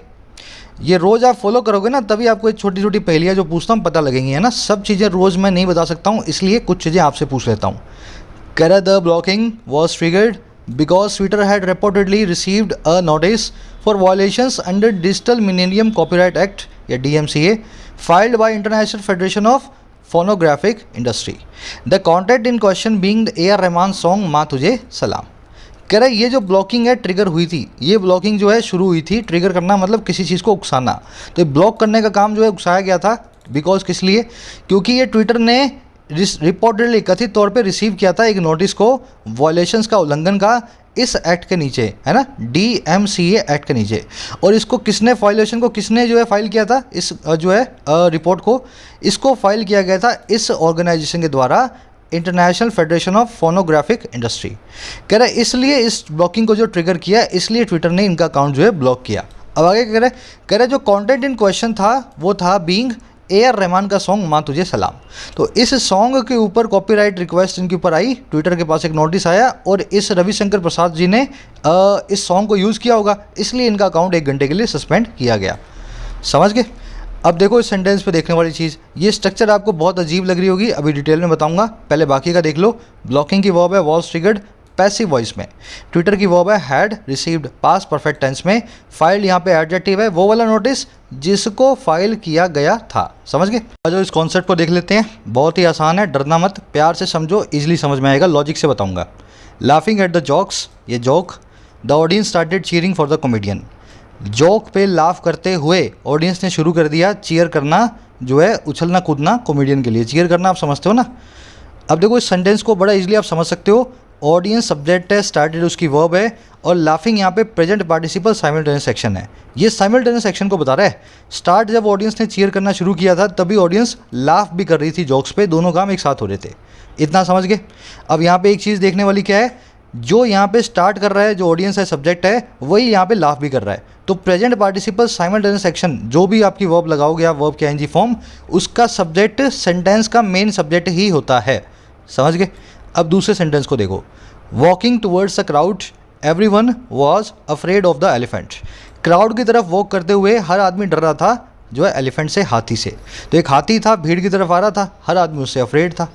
ये रोज़ आप फॉलो करोगे ना तभी आपको छोटी छोटी पहेलियाँ जो पूछता हूँ पता लगेंगी, है ना। सब चीज़ें रोज़ मैं नहीं बता सकता हूँ, इसलिए कुछ चीज़ें आपसे पूछ लेता हूँ। कह the blocking was triggered because Twitter had reportedly received a notice for violations under Digital Millennium Copyright Act या DMCA filed by International Federation of Phonographic Industry. The content in question being the A.R. Rahman song माँ तुझे सलाम। कह रहा है ये जो blocking है ट्रिगर हुई थी, ये ब्लॉकिंग जो है शुरू हुई थी। ट्रिगर करना मतलब किसी चीज़ को उकसाना, तो ब्लॉक करने का काम जो है उकसाया गया था। बिकॉज किस लिए? क्योंकि ये ट्विटर ने रिपोर्टेडली कथित तौर पे रिसीव किया था एक नोटिस को वायलेशंस का, उल्लंघन का, इस एक्ट के नीचे, है ना, DMCA एक्ट के नीचे। और इसको किसने, वायलेशन को किसने जो है फाइल किया था, इस जो है रिपोर्ट को, इसको फाइल किया गया था इस ऑर्गेनाइजेशन के द्वारा, international federation of phonographic industry. कह रहा है इसलिए इस ब्लॉकिंग को जो ट्रिगर किया, इसलिए ट्विटर ने इनका अकाउंट जो है ब्लॉक किया। अब आगे कह रहा है जो कंटेंट इन क्वेश्चन था वो था बीइंग A.R. रहमान का सॉन्ग माँ तुझे सलाम। तो इस सॉन्ग के ऊपर कॉपीराइट रिक्वेस्ट इनके ऊपर आई, ट्विटर के पास एक नोटिस आया और इस रविशंकर प्रसाद जी ने इस सॉन्ग को यूज़ किया होगा, इसलिए इनका अकाउंट 1 घंटे के लिए सस्पेंड किया गया। समझ गए? अब देखो इस सेंटेंस पे देखने वाली चीज़, ये स्ट्रक्चर आपको बहुत अजीब लग रही होगी, अभी डिटेल में बताऊंगा, पहले बाकी का देख लो। ब्लॉकिंग की वर्ब है वॉज ट्रिगर्ड पैसिव वॉइस में, ट्विटर की वर्ब है had received past perfect tense में, फाइल यहाँ पे एडजेक्टिव है, वो वाला नोटिस जिसको फाइल किया गया था। समझ गए? जो इस कॉन्सेप्ट को देख लेते हैं, बहुत ही आसान है, डरना मत, प्यार से समझो, इजीली समझ में आएगा, लॉजिक से बताऊंगा। लाफिंग एट द जोक्स, ये joke, the audience started cheering for the comedian. Joke पे लाफ करते हुए ऑडियंस ने शुरू कर दिया चीयर करना, जो है उछलना कूदना कॉमेडियन के लिए। चीयर करना आप समझते हो ना। अब देखो इस सेंटेंस को बड़ा इजीली आप समझ सकते हो। ऑडियंस सब्जेक्ट है, स्टार्टेड उसकी वर्ब है, और लाफिंग यहाँ पे प्रेजेंट पार्टिसिपल साइमल्टेनियस एक्शन है। ये साइमल्टेनियस एक्शन को बता रहा है। स्टार्ट जब ऑडियंस ने चीयर करना शुरू किया था तभी ऑडियंस लाफ भी कर रही थी जोक्स पे, दोनों काम एक साथ हो रहे थे। इतना समझ गए? अब यहाँ पे एक चीज़ देखने वाली क्या है, जो यहाँ पे स्टार्ट कर रहा है, जो ऑडियंस है, सब्जेक्ट है, वही यहाँ पे लाफ भी कर रहा है। तो प्रेजेंट पार्टिसिपल साइमल्टेनियस एक्शन, जो भी आपकी वर्ब लगाओगे आप, वर्ब के आईएनजी फॉर्म, उसका सब्जेक्ट सेंटेंस का मेन सब्जेक्ट ही होता है। समझ गए? अब दूसरे सेंटेंस को देखो, walking towards a crowd everyone was afraid of the elephant. Crowd की तरफ वॉक करते हुए हर आदमी डर रहा था जो है एलिफेंट से, हाथी से। तो एक हाथी था, भीड़ की तरफ आ रहा था, हर आदमी उससे अफ्रेड था।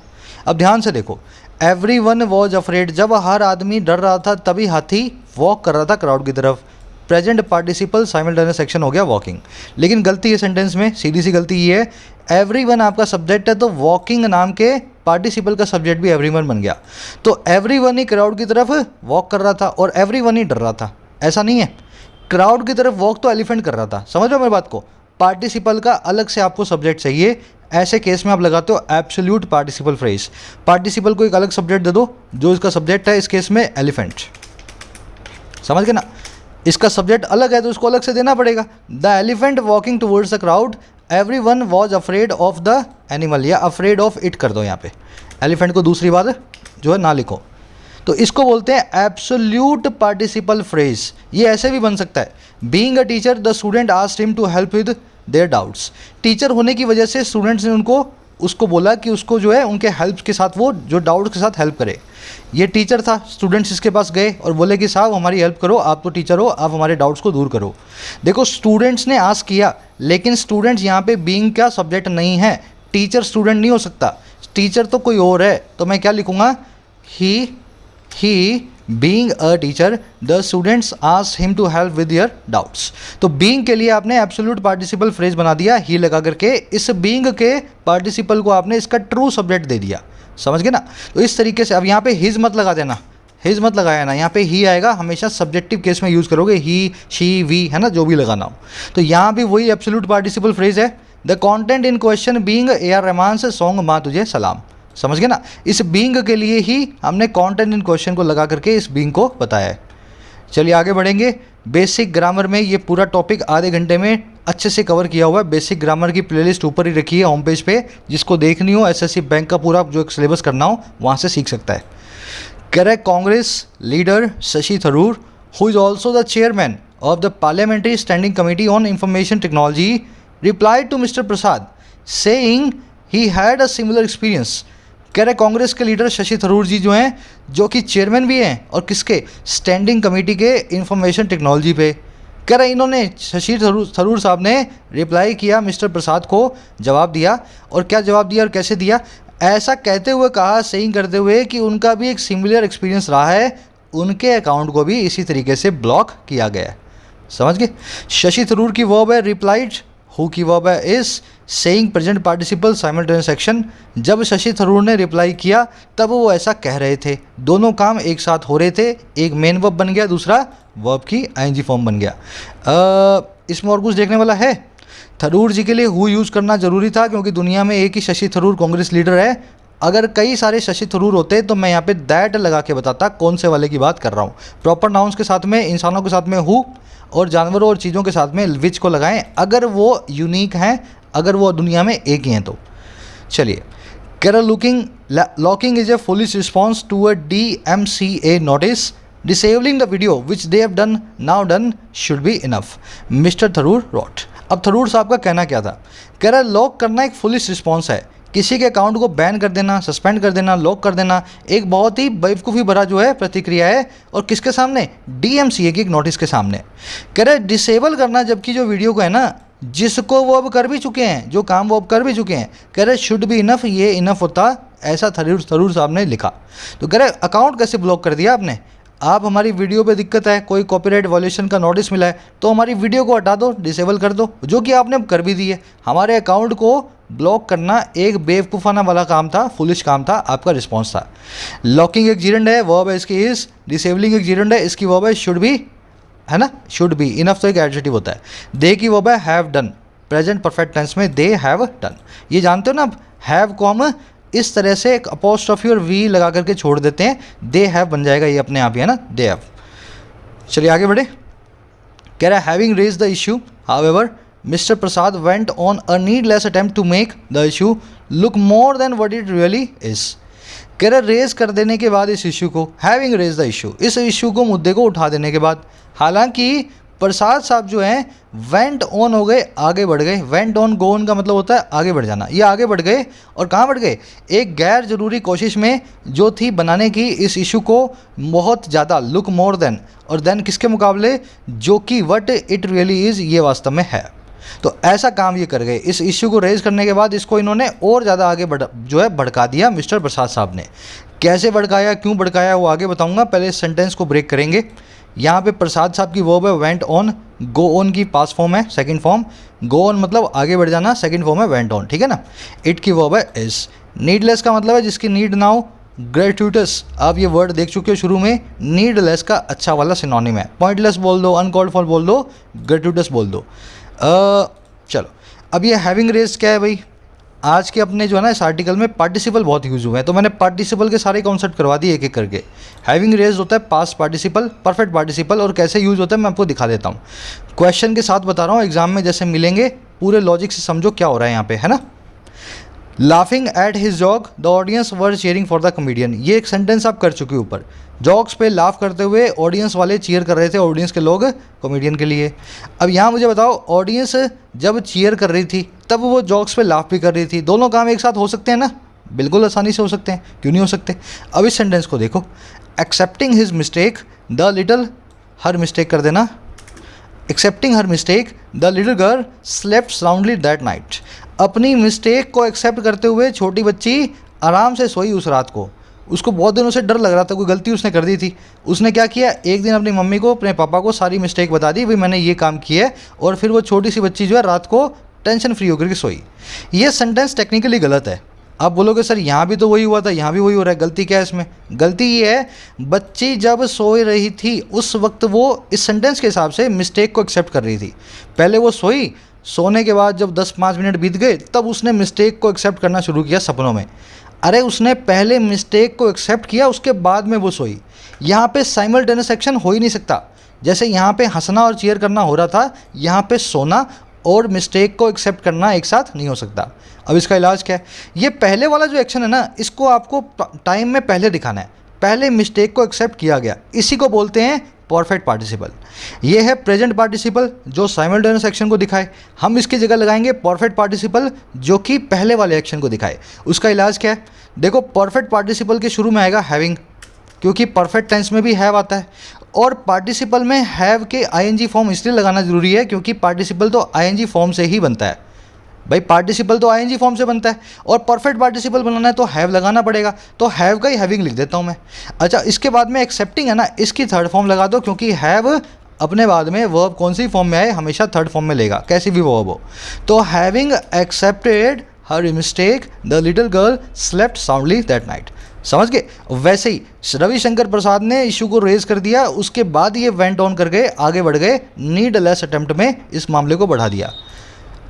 अब ध्यान से देखो, एवरीवन वाज अफ्रेड, जब हर आदमी डर रहा था तभी हाथी वॉक कर रहा था क्राउड की तरफ। प्रेजेंट पार्टिसिपल साइमल्टेनियस एक्शन हो गया वॉकिंग। लेकिन गलती है सेंटेंस में, सीधी सी गलती ये है, एवरीवन आपका सब्जेक्ट है तो वॉकिंग नाम के पार्टिसिपल का सब्जेक्ट भी एवरीवन बन गया। तो एवरीवन ही क्राउड की तरफ वॉक कर रहा था और एवरीवन ही डर रहा था, ऐसा नहीं है। क्राउड की तरफ वॉक तो एलिफेंट कर रहा था, समझ रहे हो मेरी बात को। पार्टिसिपल का अलग से आपको सब्जेक्ट चाहिए, ऐसे केस में आप लगाते हो एब्सोल्यूट पार्टिसिपल फ्रेज। पार्टिसिपल को एक अलग सब्जेक्ट दे दो, जो इसका सब्जेक्ट है इस केस में एलिफेंट, समझ गए ना। इसका सब्जेक्ट अलग है तो उसको अलग से देना पड़ेगा। The elephant walking towards the crowd, everyone was afraid of the animal, या अफ्रेड ऑफ इट कर दो यहाँ पे, एलिफेंट को दूसरी बार जो है ना लिखो। तो इसको बोलते हैं एब्सोल्यूट पार्टिसिपल फ्रेज। ये ऐसे भी बन सकता है, being a teacher the student asked him to help with their doubts. Teacher होने की वजह से स्टूडेंट्स ने उसको बोला कि उसको जो है उनके हेल्प के साथ, वो जो डाउट्स के साथ हेल्प करे। ये टीचर था, स्टूडेंट्स इसके पास गए और बोले कि साहब हमारी हेल्प करो, आप तो टीचर हो, आप हमारे डाउट्स को दूर करो। देखो स्टूडेंट्स ने आस्क किया, लेकिन स्टूडेंट्स यहाँ पे बीइंग का सब्जेक्ट नहीं है, टीचर स्टूडेंट नहीं हो सकता, टीचर तो कोई और है। तो मैं क्या लिखूँगा, he being a teacher the students asked him to help with their doubts. तो बीइंग के लिए आपने एब्सोल्यूट पार्टिसिपल फ्रेज बना दिया ही लगा करके, इस बीइंग के पार्टिसिपल को आपने इसका ट्रू सब्जेक्ट दे दिया, समझ गए ना। तो इस तरीके से अब यहाँ पे हिज मत लगा देना, हिज मत लगाया ना, यहाँ पे ही आएगा, हमेशा सब्जेक्टिव केस में यूज़ करोगे, ही शी वी, है ना, जो भी लगाना हो। तो यहाँ भी वही एब्सोल्यूट पार्टिसिपल फ्रेज है। The content in question being AR Rahman से सॉन्ग माँ तुझे सलाम, समझ गए ना। इस बीइंग के लिए ही हमने कंटेंट इन क्वेश्चन को लगा करके इस बीइंग को बताया है। चलिए आगे बढ़ेंगे। बेसिक ग्रामर में ये पूरा टॉपिक आधे घंटे में अच्छे से कवर किया हुआ है। बेसिक ग्रामर की प्लेलिस्ट ऊपर ही रखी है होम पेज पे, जिसको देखनी हो, SSC बैंक का पूरा जो सिलेबस करना हो वहाँ से सीख सकता है। Correct Congress leader Shashi Tharoor, who is also the chairman of the parliamentary standing committee on information technology, replied to mister Prasad saying he had a similar experience. कह रहे कांग्रेस के लीडर शशि थरूर जी जो हैं, जो कि चेयरमैन भी हैं और किसके, स्टैंडिंग कमेटी के इंफॉर्मेशन टेक्नोलॉजी पे। कह रहे इन्होंने, शशि थरूर साहब ने रिप्लाई किया मिस्टर प्रसाद को, जवाब दिया। और क्या जवाब दिया और कैसे दिया, ऐसा कहते हुए कहा, सेइंग करते हुए कि उनका भी एक सिमिलर एक्सपीरियंस रहा है, उनके अकाउंट को भी इसी तरीके से ब्लॉक किया गया है, समझ गए। शशि थरूर की वर्ब है रिप्लाइड, हु की वर्ब है is, saying present participle simultaneous action. जब शशि थरूर ने रिप्लाई किया तब वो ऐसा कह रहे थे, दोनों काम एक साथ हो रहे थे, एक मेन वर्ब बन गया, दूसरा वर्ब की ING फॉर्म बन गया। इसमें और कुछ देखने वाला है। थरूर जी के लिए हु यूज़ करना जरूरी था क्योंकि दुनिया में एक ही शशि थरूर कांग्रेस लीडर है। अगर कई सारे शशि थरूर होते तो मैं यहाँ पे दैट लगा के बताता कौन से वाले की बात कर रहा हूँ। प्रॉपर नाउन्स के साथ में, इंसानों के साथ में हु, और जानवरों और चीज़ों के साथ में विच को लगाएं अगर वो यूनिक हैं, अगर वो दुनिया में एक ही हैं तो। चलिए, केरल locking is a foolish response to a DMCA notice, disabling the video which they have done now done should be enough, mister Tharoor wrote. अब थरूर साहब का कहना क्या था, कह रहा लॉक करना एक फुलिश रिस्पॉन्स है, किसी के अकाउंट को बैन कर देना, सस्पेंड कर देना, लॉक कर देना एक बहुत ही बेवकूफ़ी भरा जो है प्रतिक्रिया है। और किसके सामने, DMCA की एक नोटिस के सामने। कह रहे डिसेबल करना, जबकि जो वीडियो को है ना, जिसको वो अब कर भी चुके हैं, जो काम वो अब कर भी चुके हैं, कह रहे शुड बी इनफ, ये इनफ होता, ऐसा थरूर साहब ने लिखा। तो कह रहे अकाउंट कैसे ब्लॉक कर दिया आपने, आप हमारी वीडियो पे दिक्कत है, कोई कॉपीराइट वायलेशन का नोटिस मिला है तो हमारी वीडियो को हटा दो, डिसेबल कर दो, जो कि आपने कर भी दी है। हमारे अकाउंट को ब्लॉक करना एक बेवकूफ़ाना वाला काम था, फुलिश काम था, आपका रिस्पॉन्स था। लॉकिंग एक जीरेंड है, वर्ब है इसकी इज, डिसेबलिंग एक जीरेंड है, इसकी वर्ब है शुड बी, है ना, शुड बी। इनफ तो एक एडजेक्टिव होता है। दे की वर्ब है have done, present perfect tense में दे हैव डन। ये जानते हो ना, हैव को हम इस तरह से एक अपोस्ट्रोफी और वी लगा करके छोड़ देते हैं, दे हैव बन जाएगा ये अपने आप ही, है ना, दे हैव। चलिए आगे बढ़े। कह रहा है having raise the issue however mister Prasad went on a needless attempt to make the issue look more than what it really is. कह रहा रेज कर देने के बाद इस इशू को, हैविंग रेज द इशू, इस इशू को, मुद्दे को उठा देने के बाद, हालांकि प्रसाद साहब जो हैं वेंट ऑन हो गए, आगे बढ़ गए। वेंट ऑन, गो ऑन का मतलब होता है आगे बढ़ जाना। ये आगे बढ़ गए और कहाँ बढ़ गए, एक गैर ज़रूरी कोशिश में जो थी बनाने की इस इशू को बहुत ज़्यादा, लुक मोर देन, और देन किसके मुकाबले, जो कि व्हाट इट रियली इज़ ये वास्तव में है। तो ऐसा काम ये कर गए, इस इशू को रेज करने के बाद इसको इन्होंने और ज़्यादा आगे भड़का दिया मिस्टर प्रसाद साहब ने। कैसे भड़काया, क्यों भड़काया, वो आगे बताऊँगा, पहले इस सेंटेंस को ब्रेक करेंगे। यहाँ पे प्रसाद साहब की वर्ब है वेंट ऑन, गो ऑन की पास्ट फॉर्म है, सेकंड फॉर्म, गो ऑन मतलब आगे बढ़ जाना, सेकंड फॉर्म है वेंट ऑन, ठीक है ना। इट की वर्ब है इज। नीडलेस का मतलब है जिसकी नीड ना हो। ग्रेट्यूटस, आप ये वर्ड देख चुके हो शुरू में, नीडलेस का अच्छा वाला सिनोनिम है। पॉइंटलेस बोल दो, अनकॉल्ड फॉर बोल दो, ग्रेट्यूटस बोल दो। चलो अब ये हैविंग रेज क्या है भाई, आज के अपने जो है ना इस आर्टिकल में पार्टिसिपल बहुत यूज़ हुए हैं, तो मैंने पार्टिसिपल के सारे कॉन्सेप्ट करवा दिए एक एक करके। हैविंग रेज होता है पास्ट पार्टिसिपल, परफेक्ट पार्टिसिपल, और कैसे यूज़ होता है मैं आपको दिखा देता हूँ। क्वेश्चन के साथ बता रहा हूँ, एग्जाम में जैसे मिलेंगे पूरे लॉजिक से समझो क्या हो रहा है यहाँ पे, है ना। Laughing at his joke the audience were cheering for the comedian, ये एक सेंटेंस आप कर चुके हो ऊपर। जॉक्स पे लाफ करते हुए ऑडियंस वाले चीयर कर रहे थे, ऑडियंस के लोग कॉमेडियन के लिए। अब यहाँ मुझे बताओ, ऑडियंस जब चीयर कर रही थी तब वो जॉक्स पे लाफ भी कर रही थी, दोनों काम एक साथ हो सकते हैं ना? बिल्कुल आसानी से हो सकते हैं, क्यों नहीं हो सकते। अब इस सेंटेंस को देखो, accepting his mistake the little, her mistake कर देना, accepting her mistake the little girl slept soundly that night, अपनी मिस्टेक को एक्सेप्ट करते हुए छोटी बच्ची आराम से सोई उस रात को। उसको बहुत दिनों से डर लग रहा था, कोई गलती उसने कर दी थी। उसने क्या किया, एक दिन अपनी मम्मी को, अपने पापा को सारी मिस्टेक बता दी, भाई मैंने ये काम किया है, और फिर वो छोटी सी बच्ची जो है रात को टेंशन फ्री होकर के सोई। ये सेंटेंस टेक्निकली गलत है। आप बोलोगे सर यहाँ भी तो वही हुआ था, यहाँ भी वही हो रहा है, गलती क्या है इसमें? गलती ये है, बच्ची जब सो रही थी उस वक्त वो इस सेंटेंस के हिसाब से मिस्टेक को एक्सेप्ट कर रही थी। पहले वो सोई, सोने के बाद जब 10-5 मिनट बीत गए तब उसने मिस्टेक को एक्सेप्ट करना शुरू किया सपनों में। अरे उसने पहले मिस्टेक को एक्सेप्ट किया, उसके बाद में वो सोई। यहाँ पे साइमल्टेनियस एक्शन हो ही नहीं सकता। जैसे यहाँ पे हंसना और चीयर करना हो रहा था, यहाँ पे सोना और मिस्टेक को एक्सेप्ट करना एक साथ नहीं हो सकता। अब इसका इलाज क्या है? ये पहले वाला जो एक्शन है ना, इसको आपको टाइम में पहले दिखाना है। पहले मिस्टेक को एक्सेप्ट किया गया, इसी को बोलते हैं परफेक्ट पार्टिसिपल। ये है प्रेजेंट पार्टिसिपल जो साइमल्टेनियस एक्शन को दिखाए। हम इसकी जगह लगाएंगे परफेक्ट पार्टिसिपल जो कि पहले वाले एक्शन को दिखाए। उसका इलाज क्या है? देखो, परफेक्ट पार्टिसिपल के शुरू में आएगा हैविंग, क्योंकि परफेक्ट टेंस में भी हैव आता है, और पार्टिसिपल में हैव के आईएनजी फॉर्म इसलिए लगाना जरूरी है क्योंकि पार्टिसिपल तो आईएनजी फॉर्म से ही बनता है। भाई पार्टिसिपल तो आईएनजी फॉर्म से बनता है, और परफेक्ट पार्टिसिपल बनाना है तो हैव लगाना पड़ेगा, तो हैव का ही हैविंग लिख देता हूँ मैं। अच्छा, इसके बाद में एक्सेप्टिंग है ना, इसकी थर्ड फॉर्म लगा दो, क्योंकि हैव अपने बाद में वर्ब कौन सी फॉर्म में आए, हमेशा थर्ड फॉर्म में लेगा, कैसी भी वर्ब हो। तो having accepted her mistake the little girl slept soundly that night. समझ गए? वैसे ही रविशंकर प्रसाद ने इशू को रेज कर दिया, उसके बाद ये वेंट ऑन कर गए, आगे बढ़ गए, नीड लेस अटेम्प्ट में इस मामले को बढ़ा दिया।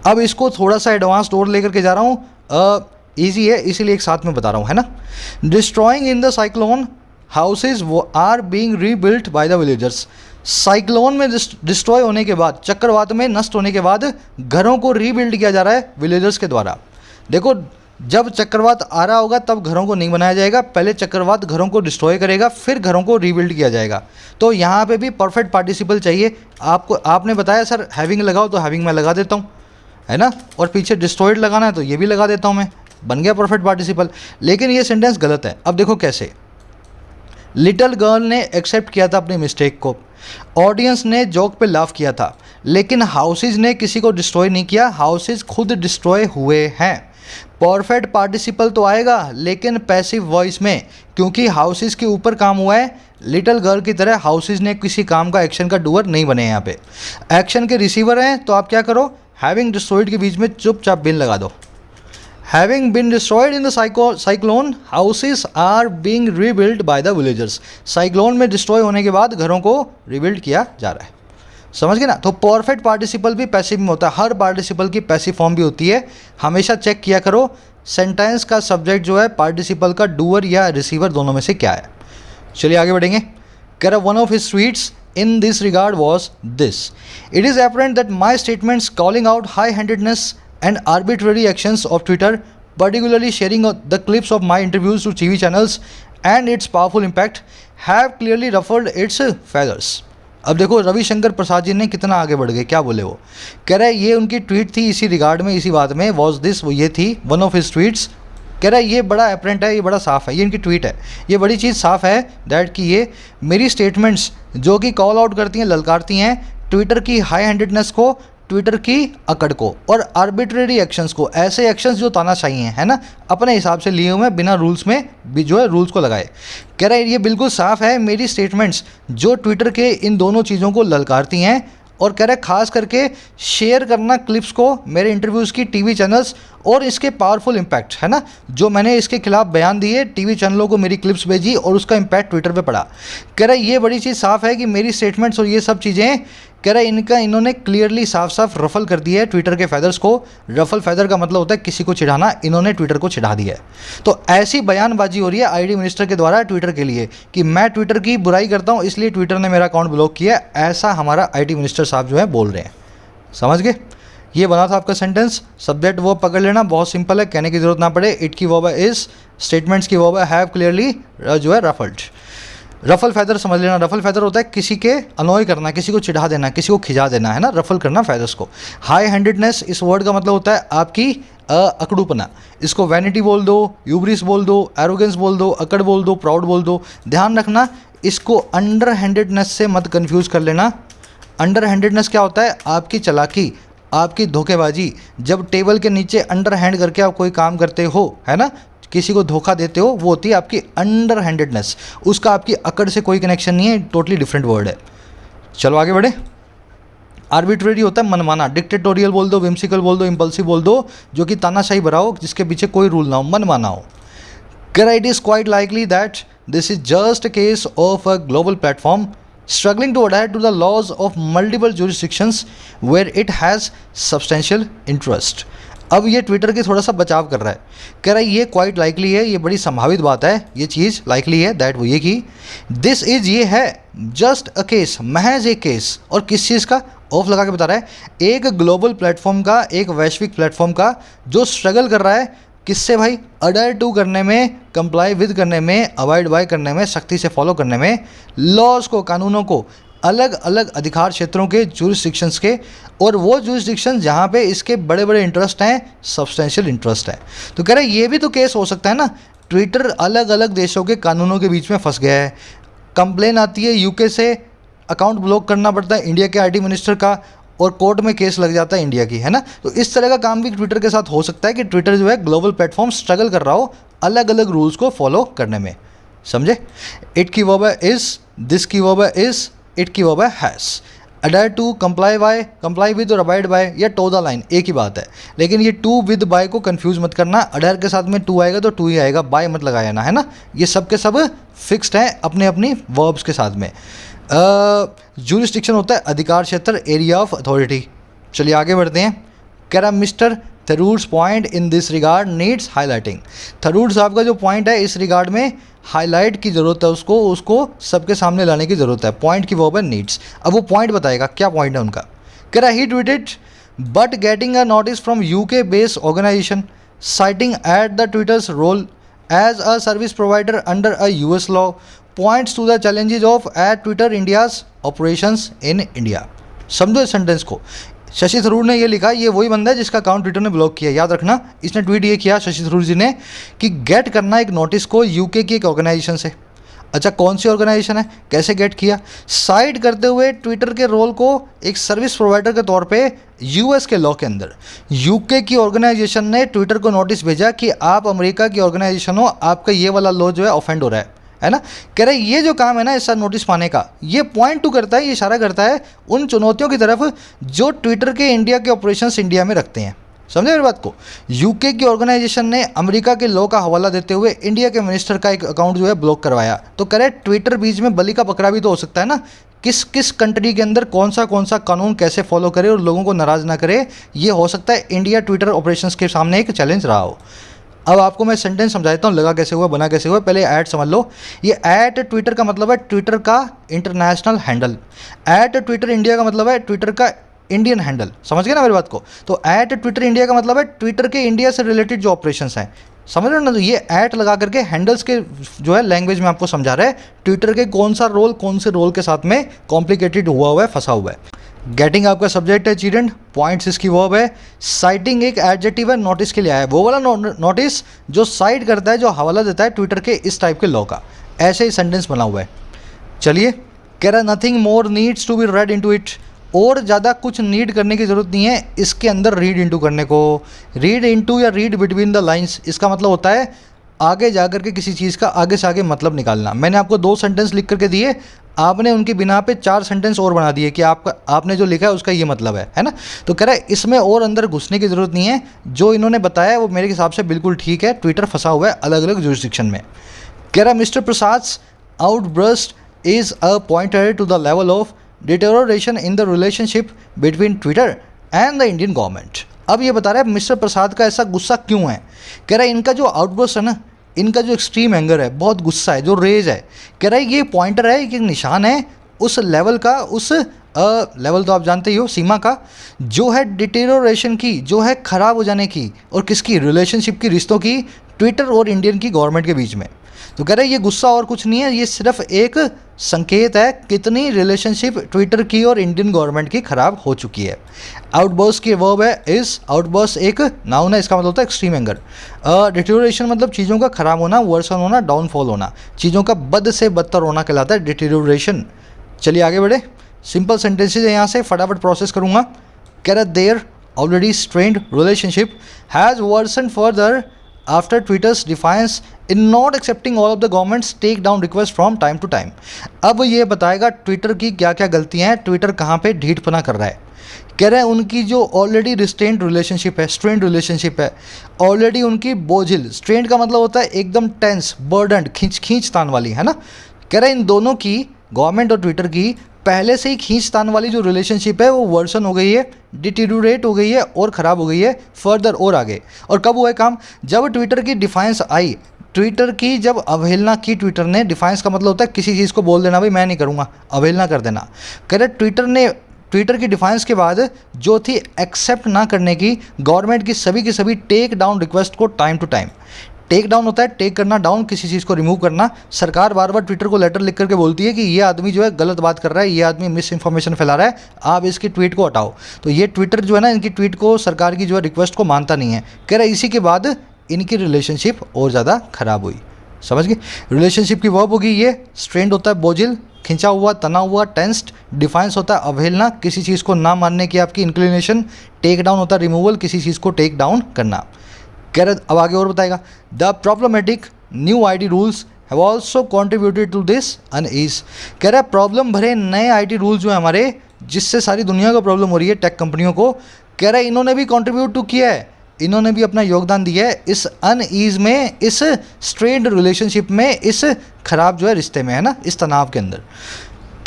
अब इसको थोड़ा सा एडवांस्ड और लेकर के जा रहा हूँ, ईजी है इसीलिए एक साथ में बता रहा हूँ, है ना। Destroying in the cyclone houses are being rebuilt by the villagers. Cyclone में डिस्ट्रॉय होने के बाद, चक्रवात में नष्ट होने के बाद घरों को रीबिल्ड किया जा रहा है विलेजर्स के द्वारा। देखो, जब चक्रवात आ रहा होगा तब घरों को नहीं बनाया जाएगा, पहले चक्रवात घरों को डिस्ट्रॉय करेगा, फिर घरों को रीबिल्ड किया जाएगा। तो यहाँ पे भी परफेक्ट पार्टिसिपल चाहिए आपको। आपने बताया सर हैविंग लगाओ, तो हैविंग मैं लगा देता हूँ, है ना, और पीछे डिस्ट्रॉयड लगाना है तो ये भी लगा देता हूँ मैं, बन गया परफेक्ट पार्टिसिपल। लेकिन ये सेंटेंस गलत है। अब देखो कैसे। लिटिल गर्ल ने एक्सेप्ट किया था अपनी मिस्टेक को, ऑडियंस ने जोक पे लाफ किया था, लेकिन हाउसेज ने किसी को डिस्ट्रॉय नहीं किया, हाउसेज खुद डिस्ट्रॉय हुए हैं। परफेक्ट पार्टिसिपल तो आएगा लेकिन पैसिव वॉइस में, क्योंकि हाउसेज के ऊपर काम हुआ है। लिटिल गर्ल की तरह हाउसेज ने किसी काम का, एक्शन का डूअर नहीं बने। यहाँ पे एक्शन के रिसीवर हैं, तो आप क्या करो, हैविंग डिस्ट्रॉयड के बीच में चुपचाप बिन लगा दो। Having been destroyed in the cyclone houses are being rebuilt by the villagers. Cyclone में डिस्ट्रॉय होने के बाद घरों को रिबिल्ड किया जा रहा है। समझ गए ना। तो परफेक्ट पार्टिसिपल भी पैसिव में होता है, हर पार्टिसिपल की पैसिव फॉर्म भी होती है। हमेशा चेक किया करो सेंटेंस का सब्जेक्ट जो है पार्टिसिपल का डूअर या रिसीवर दोनों में से क्या है। चलिए आगे बढ़ेंगे। कह रहा one of his tweets in this regard was this: it is apparent that my statements calling out high-handedness and arbitrary actions of Twitter, particularly sharing the clips of my interviews to TV channels and its powerful impact, have clearly ruffled its feathers. अब देखो रविशंकर प्रसाद जी ने कितना आगे बढ़ गए, क्या बोले वो। कह रहा है ये उनकी ट्वीट थी इसी रिगार्ड में, इसी बात में, was this, वो ये थी, one of his tweets। कह रहा है ये बड़ा अपरेंट है, ये बड़ा साफ़ है, ये इनकी ट्वीट है, ये बड़ी चीज़ साफ़ है दैट कि ये मेरी स्टेटमेंट्स जो कि कॉल आउट करती हैं, ललकारती हैं ट्विटर की हाई हैंडेडनेस को, ट्विटर की अकड़ को और आर्बिट्रेरी एक्शंस को, ऐसे एक्शंस जो तानाशाही हैं, है ना, अपने हिसाब से लिए हुए बिना रूल्स में भी जो है रूल्स को लगाए। कह रहा है ये बिल्कुल साफ है मेरी स्टेटमेंट्स जो ट्विटर के इन दोनों चीज़ों को ललकारती हैं, और कह रहा है खास करके शेयर करना क्लिप्स को, मेरे इंटरव्यूज़ की टीवी चैनल्स और इसके पावरफुल इम्पैक्ट, है ना, जो मैंने इसके खिलाफ बयान दिए, टीवी चैनलों को मेरी क्लिप्स भेजी और उसका इम्पैक्ट ट्विटर पे पड़ा। कह रहा है ये बड़ी चीज़ साफ़ है कि मेरी स्टेटमेंट्स और ये सब चीज़ें, कह रहा है इन्होंने क्लियरली साफ साफ रफल कर दिया है ट्विटर के फैदर्स को। रफल फैदर का मतलब होता है किसी को चिढ़ाना, इन्होंने ट्विटर को चिढ़ा दिया है। तो ऐसी बयानबाजी हो रही है आईटी मिनिस्टर के द्वारा ट्विटर के लिए कि मैं ट्विटर की बुराई करता हूँ इसलिए ट्विटर ने मेरा अकाउंट ब्लॉक किया, ऐसा हमारा आईटी मिनिस्टर साहब जो है बोल रहे हैं। समझ गए? ये बना था आपका सेंटेंस। सब्जेक्ट वर्ब पकड़ लेना, बहुत सिंपल है, कहने की जरूरत ना पड़े। इट की वर्ब है इज, स्टेटमेंट्स की वर्ब है हैव क्लियरली जो है रफल्ड। रफल फैदर समझ लेना, रफल फैदर होता है किसी के अनॉय करना, किसी को चिढ़ा देना, किसी को खिजा देना, है ना, रफल करना फैदर्स को। हाई हैंडेडनेस इस वर्ड का मतलब होता है आपकी अकड़ूपना। इसको वैनिटी बोल दो, यूब्रिस बोल दो, एरोगेंस बोल दो, अकड़ बोल दो, प्राउड बोल दो। ध्यान रखना इसको अंडर हैंडेडनेस से मत कन्फ्यूज़ कर लेना। अंडर हैंडेडनेस क्या होता है? आपकी चालाकी, आपकी धोखेबाजी। जब टेबल के नीचे अंडर हैंड करके आप कोई काम करते हो, है ना, किसी को धोखा देते हो, वो होती है आपकी अंडर हैंडेडनेस। उसका आपकी अकड़ से कोई कनेक्शन नहीं है, टोटली डिफरेंट वर्ड है। चलो आगे बढ़े। आर्बिट्रेरी होता है मनमाना, डिक्टेटोरियल बोल दो, विम्सिकल बोल दो, इम्पल्सिव बोल दो, जो कि तानाशाही भरा हो, जिसके पीछे कोई रूल ना हो, मनमाना हो। It is quite likely that this is just a case of a global platform struggling to adhere to the laws of multiple jurisdictions where it has substantial interest। अब ये ट्विटर की थोड़ा सा बचाव कर रहा है, कह रहा है ये क्वाइट लाइकली है, ये बड़ी संभावित बात है, ये चीज़ लाइकली है दैट वो ये की दिस इज, ये है जस्ट अ केस, महज एक केस। और किस चीज़ का? ऑफ लगा के बता रहा है, एक ग्लोबल प्लेटफॉर्म का, एक वैश्विक प्लेटफॉर्म का जो स्ट्रगल कर रहा है किससे भाई? अडर टू करने में, कंप्लाई विद करने में, अवॉइड बाय करने में, सख्ती से फॉलो करने में, लॉज को, कानूनों को, अलग अलग अधिकार क्षेत्रों के, जुरिस्डिक्शंस के, और वो जुरिस्डिक्शन जहाँ पे इसके बड़े बड़े इंटरेस्ट हैं, सब्सटेंशियल इंटरेस्ट है। तो कह रहे हैं ये भी तो केस हो सकता है ना, ट्विटर अलग अलग देशों के कानूनों के बीच में फंस गया है, कंप्लेन आती है यूके से, अकाउंट ब्लॉक करना पड़ता है इंडिया के आईटी मिनिस्टर का, और कोर्ट में केस लग जाता है इंडिया की, है ना। तो इस तरह का काम भी ट्विटर के साथ हो सकता है कि ट्विटर जो है ग्लोबल प्लेटफॉर्म स्ट्रगल कर रहा हो अलग अलग रूल्स को फॉलो करने में। समझे? इट की वर्ब है इज, दिस की वर्ब है इज, इट की वर्ब है has. Adhere to, comply by, comply with और अबाइड बाय, या टो द लाइन एक ही बात है, लेकिन ये टू विद बाय को कंफ्यूज मत करना। अडर के साथ में टू आएगा तो टू ही आएगा, बाय मत लगाया ना, है ना। ये सब के सब फिक्स्ड हैं अपने अपनी वर्ब्स के साथ में। जुरिस्डिक्शन होता है अधिकार क्षेत्र, एरिया ऑफ अथॉरिटी। चलिए आगे बढ़ते हैं। कह रहा mister Tharoor's point in this regard needs highlighting. Tharoor साहब का जो पॉइंट है इस रिगार्ड में हाईलाइट की ज़रूरत है, उसको सबके सामने लाने की ज़रूरत है। पॉइंट की वर्ब है नीड्स। अब वो पॉइंट बताएगा क्या पॉइंट है उनका। कह रहा he tweeted but getting a notice from UK based organisation citing at the Twitter's role as a service provider under a US law points to the challenges of at Twitter India's operations in India. समझो इस sentence को। शशि थरूर ने ये लिखा, ये वही बंदा है जिसका अकाउंट ट्विटर ने ब्लॉक किया, याद रखना। इसने ट्वीट ये किया शशि थरूर जी ने कि गेट करना एक नोटिस को यूके की एक ऑर्गेनाइजेशन से। अच्छा, कौन सी ऑर्गेनाइजेशन है, कैसे गेट किया? साइड करते हुए ट्विटर के रोल को एक सर्विस प्रोवाइडर के तौर पे यूएस के लॉ के अंदर यूके की ऑर्गेनाइजेशन ने ट्विटर को नोटिस भेजा कि आप अमेरिका की ऑर्गेनाइजेशन हो, आपका ये वाला लॉ जो है ऑफेंड हो रहा है ना। कह रहे ये जो काम है ना ऐसा नोटिस पाने का, ये पॉइंट टू करता है, ये इशारा करता है उन चुनौतियों की तरफ जो ट्विटर के इंडिया के ऑपरेशंस इंडिया में रखते हैं। समझे मेरी बात को? यूके की ऑर्गेनाइजेशन ने अमेरिका के लॉ का हवाला देते हुए इंडिया के मिनिस्टर का एक अकाउंट जो है ब्लॉक करवाया। तो कह रहे ट्विटर बीच में बलि का बकरा भी तो हो सकता है ना। किस किस कंट्री के अंदर कौन सा कानून कैसे फॉलो करे और लोगों को नाराज़ ना करे, ये हो सकता है इंडिया ट्विटर ऑपरेशंस के सामने एक चैलेंज रहा हो। अब आपको मैं सेंटेंस समझाता हूँ, लगा कैसे हुआ, बना कैसे हुआ। पहले ऐड समझ लो। ये ऐट ट्विटर का मतलब है ट्विटर का international handle. At Twitter India का मतलब है ट्विटर का इंडियन हैंडल। समझ गए ना मेरी बात को? तो ऐट ट्विटर इंडिया का मतलब है ट्विटर के इंडिया से रिलेटेड जो ऑपरेशंस हैं। समझ रहे हो ना? तो ये ऐट लगा करके हैंडल्स के जो है लैंग्वेज में आपको समझा रहा है ट्विटर के कौन सा रोल कौन से रोल के साथ में कॉम्प्लिकेटेड हुआ है, फंसा हुआ है। गेटिंग आपका सब्जेक्ट है, चिल्ड्रन पॉइंट्स इसकी वर्ब है। साइटिंग एक एडजेक्टिव है, नोटिस के लिए आया है, वो वाला नोटिस जो साइट करता है, जो हवाला देता है ट्विटर के इस टाइप के लॉ का। ऐसे ही सेंटेंस बना हुआ है। चलिए, कह रहा nothing more needs to be read into it. और ज़्यादा कुछ नीड करने की ज़रूरत नहीं है इसके अंदर रीड इनटू करने को। रीड इनटू या रीड बिटवीन द लाइंस, इसका मतलब होता है आगे जा कर के किसी चीज़ का आगे से आगे मतलब निकालना। मैंने आपको 2 सेंटेंस लिख करके दिए, आपने उनकी बिना पे 4 सेंटेंस और बना दिए कि आपने जो लिखा है उसका ये मतलब है ना। तो कह रहा है इसमें और अंदर घुसने की ज़रूरत नहीं है, जो इन्होंने बताया वो मेरे हिसाब से बिल्कुल ठीक है। ट्विटर फंसा हुआ है अलग अलग जुरिस्डिक्शन में। कह रहा है mister Prasad's outburst is a pointer to the level of deterioration in the relationship between Twitter and the Indian government. अब ये बता रहा है मिस्टर प्रसाद का ऐसा गुस्सा क्यों है। कह रहा है इनका जो आउटबर्स्ट है ना, इनका जो एक्सट्रीम एंगर है, बहुत गुस्सा है, जो रेज है, कह रहा है ये पॉइंटर है, ये निशान है उस लेवल का, उस लेवल तो आप जानते ही हो, सीमा का, जो है डिटेरोरेशन की, जो है ख़राब हो जाने की, और किसकी, रिलेशनशिप की, रिश्तों की, ट्विटर और इंडियन की गवर्नमेंट के बीच में। तो कह रहे हैं ये गुस्सा और कुछ नहीं है, ये सिर्फ एक संकेत है कितनी रिलेशनशिप ट्विटर की और इंडियन गवर्नमेंट की ख़राब हो चुकी है। आउटबर्स्ट की वर्ब है इस, आउटबर्स्ट एक नाउन है, इसका मतलब होता है एक्सट्रीम एंगर। डिटेरियोरेशन मतलब चीज़ों का ख़राब होना, वर्सन होना, डाउनफॉल होना, चीज़ों का बद से बदतर होना कहलाता है डिटेरियोरेशन। चलिए आगे बढ़े, सिंपल सेंटेंसेज है यहाँ से, फटाफट प्रोसेस करूँगा। कह रहा their already strained relationship has worsened further after Twitter's defiance in not accepting all of the government's take down request from time to time। अब ये बताएगा ट्विटर की क्या क्या गलतियाँ हैं, ट्विटर कहाँ पे ढीठपना कर रहा है। कह रहे हैं उनकी जो ऑलरेडी रिस्ट्रेंड रिलेशनशिप है, स्ट्रेंड रिलेशनशिप है, ऑलरेडी उनकी बोझिल, स्ट्रेंड का मतलब होता है एकदम टेंस, बर्डन्ड, खींचतान वाली, है ना। कह रहे हैं इन दोनों की, गवर्नमेंट और ट्विटर की, पहले से ही खींचतान वाली जो रिलेशनशिप है वो वर्सन हो गई है, डिटीरियोरेट हो गई है और ख़राब हो गई है फर्दर और आगे। और कब हुआ है काम, जब ट्विटर की डिफाइंस आई, ट्विटर की जब अवहेलना की, ट्विटर ने, डिफाइंस का मतलब होता है किसी चीज़ को बोल देना भाई मैं नहीं करूँगा, अवहेलना कर देना। कह रहे ट्विटर की डिफाइंस के बाद जो थी एक्सेप्ट ना करने की गवर्नमेंट की सभी टेक डाउन रिक्वेस्ट को, time to time, take down होता है टेक करना, डाउन किसी चीज़ को रिमूव करना। सरकार बार बार ट्विटर को लेटर लिख करके बोलती है कि ये आदमी जो है गलत बात कर रहा है, ये आदमी मिस इन्फॉर्मेशन फैला रहा है, आप इसकी ट्वीट को हटाओ। तो ये ट्विटर जो है ना, इनकी ट्वीट को, सरकार की जो है रिक्वेस्ट को मानता नहीं है। कह रहा है इसी के बाद इनकी रिलेशनशिप और ज़्यादा ख़राब हुई। समझ गए, रिलेशनशिप की वर्ब होगी ये, स्ट्रेंड होता है बोझिल, खिंचा हुआ, तना हुआ, टेंस्ड, डिफाइंस होता है अवहेलना, किसी चीज़ को ना मानने की आपकी इंक्लिनेशन, टेक डाउन होता है रिमूवल, किसी चीज़ को टेक डाउन करना। कह रहे अब आगे और बताएगा, the problematic new IT rules have also contributed to this unease. कह रहा है प्रॉब्लम भरे नए आईटी रूल्स जो है हमारे, जिससे सारी दुनिया को प्रॉब्लम हो रही है टेक कंपनियों को, कह रहा है इन्होंने भी कॉन्ट्रीब्यूट टू किया है, इन्होंने भी अपना योगदान दिया है इस अनईज में, इस स्ट्रेन्ड रिलेशनशिप में, इस खराब जो है रिश्ते में, है ना, इस तनाव के अंदर।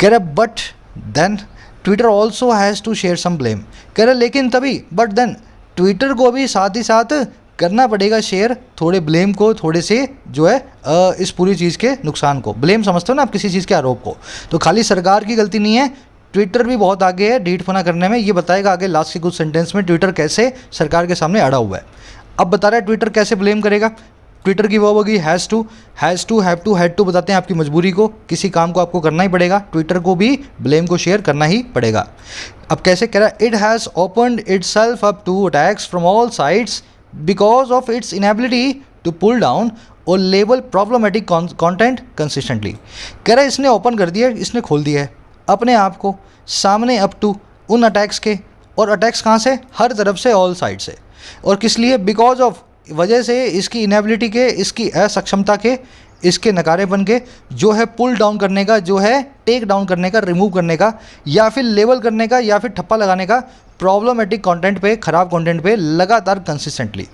कह रहा है but then Twitter also has to share some blame. कह रहा है लेकिन तभी, बट देन, ट्विटर को भी साथ ही साथ करना पड़ेगा शेयर थोड़े ब्लेम को, थोड़े से जो है इस पूरी चीज़ के नुकसान को। ब्लेम समझते हो ना आप, किसी चीज़ के आरोप को। तो खाली सरकार की गलती नहीं है, ट्विटर भी बहुत आगे है ढीठपना करने में। ये बताएगा आगे लास्ट के कुछ सेंटेंस में ट्विटर कैसे सरकार के सामने अड़ा हुआ है। अब बता रहा है ट्विटर कैसे ब्लेम करेगा। ट्विटर की वर्ब होगी हैज़ टू, हैव टू बताते हैं आपकी मजबूरी को, किसी काम को आपको करना ही पड़ेगा, ट्विटर को भी ब्लेम को शेयर करना ही पड़ेगा। अब कैसे कह रहा है, it has opened itself up to attacks from all sides because of its inability to pull down और लेबल प्रॉब्लमेटिक कंटेंट कंसिस्टेंटली। कह रहा है इसने ओपन कर दिया, इसने खोल दिया है अपने आप को सामने अप टू उन अटैक्स के, और अटैक्स कहाँ से, हर तरफ से, ऑल साइड से। और किस लिए, बिकॉज ऑफ, वजह से, इसकी इनेबिलिटी के, इसकी असक्षमता के, इसके नकारेपन के, जो है पुल डाउन करने का, जो है टेक डाउन करने का, रिमूव करने का, या फिर लेबल करने का, या फिर ठप्पा लगाने का प्रॉब्लमेटिक कंटेंट पे, ख़राब कंटेंट पे लगातार कंसिस्टेंटली।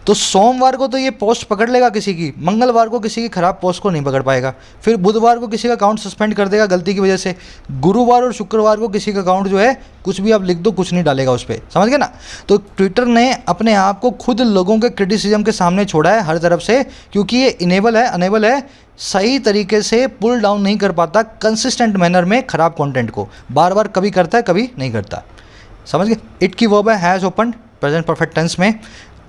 तो सोमवार को तो ये पोस्ट पकड़ लेगा किसी की, मंगलवार को किसी की ख़राब पोस्ट को नहीं पकड़ पाएगा, फिर बुधवार को किसी का अकाउंट सस्पेंड कर देगा गलती की वजह से, गुरुवार और शुक्रवार को किसी का अकाउंट जो है कुछ भी आप लिख दो कुछ नहीं डालेगा उस पर। समझ गए ना। तो ट्विटर ने अपने आप को खुद लोगों के क्रिटिसिज्म के सामने छोड़ा है हर तरफ से, क्योंकि ये अनेबल है, सही तरीके से पुल डाउन नहीं कर पाता कंसिस्टेंट मैनर में ख़राब कंटेंट को, बार बार कभी करता है कभी नहीं करता। समझ गए। इट की वर्ब है has open, present perfect tense में।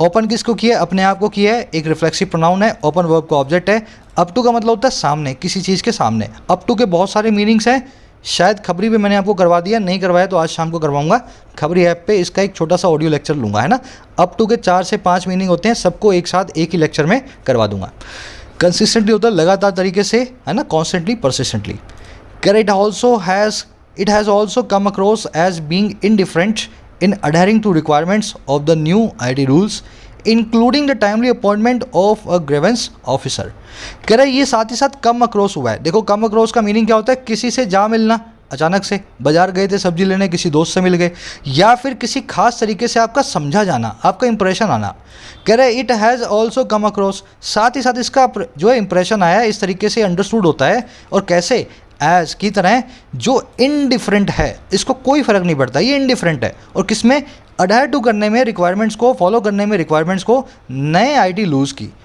ओपन किसको किया, अपने आप को किया है, एक रिफ्लेक्सिव प्रोनाउन है, ओपन वर्ब का ऑब्जेक्ट है। अप टू का मतलब होता है सामने, किसी चीज़ के सामने। अप टू के बहुत सारे मीनिंग्स हैं, शायद खबरी पे मैंने आपको करवा दिया, नहीं करवाया तो आज शाम को करवाऊंगा, खबरी ऐप पे इसका एक छोटा सा ऑडियो लेक्चर लूँगा, है ना। अप टू के 4 से 5 मीनिंग होते हैं, सबको एक साथ एक ही लेक्चर में करवा दूंगा। कंसिस्टेंटली होता है लगातार तरीके से, है ना, कॉन्स्टेंटली, परसिस्टेंटली। कह रहा it also has it has also come across as being indifferent in adhering to requirements of the new IT rules including the timely appointment of a grievance officer. कह रहा है ये साथ ही साथ कम अक्रॉस हुआ है। देखो कम अक्रॉस का मीनिंग क्या होता है, किसी से जा मिलना, अचानक से बाजार गए थे सब्जी लेने, किसी दोस्त से मिल गए, या फिर किसी खास तरीके से आपका समझा जाना, आपका इंप्रेशन आना। कह रहे it has also come across, साथ ही साथ इसका जो है इंप्रेशन आया इस तरीके से अंडरस्टूड होता है, और कैसे, एज की तरह, जो इनडिफरेंट है, इसको कोई फ़र्क नहीं पड़ता, ये इनडिफरेंट है, और किसमें, अडहर टू करने में, रिक्वायरमेंट्स को फॉलो करने में, रिक्वायरमेंट्स को, नए IT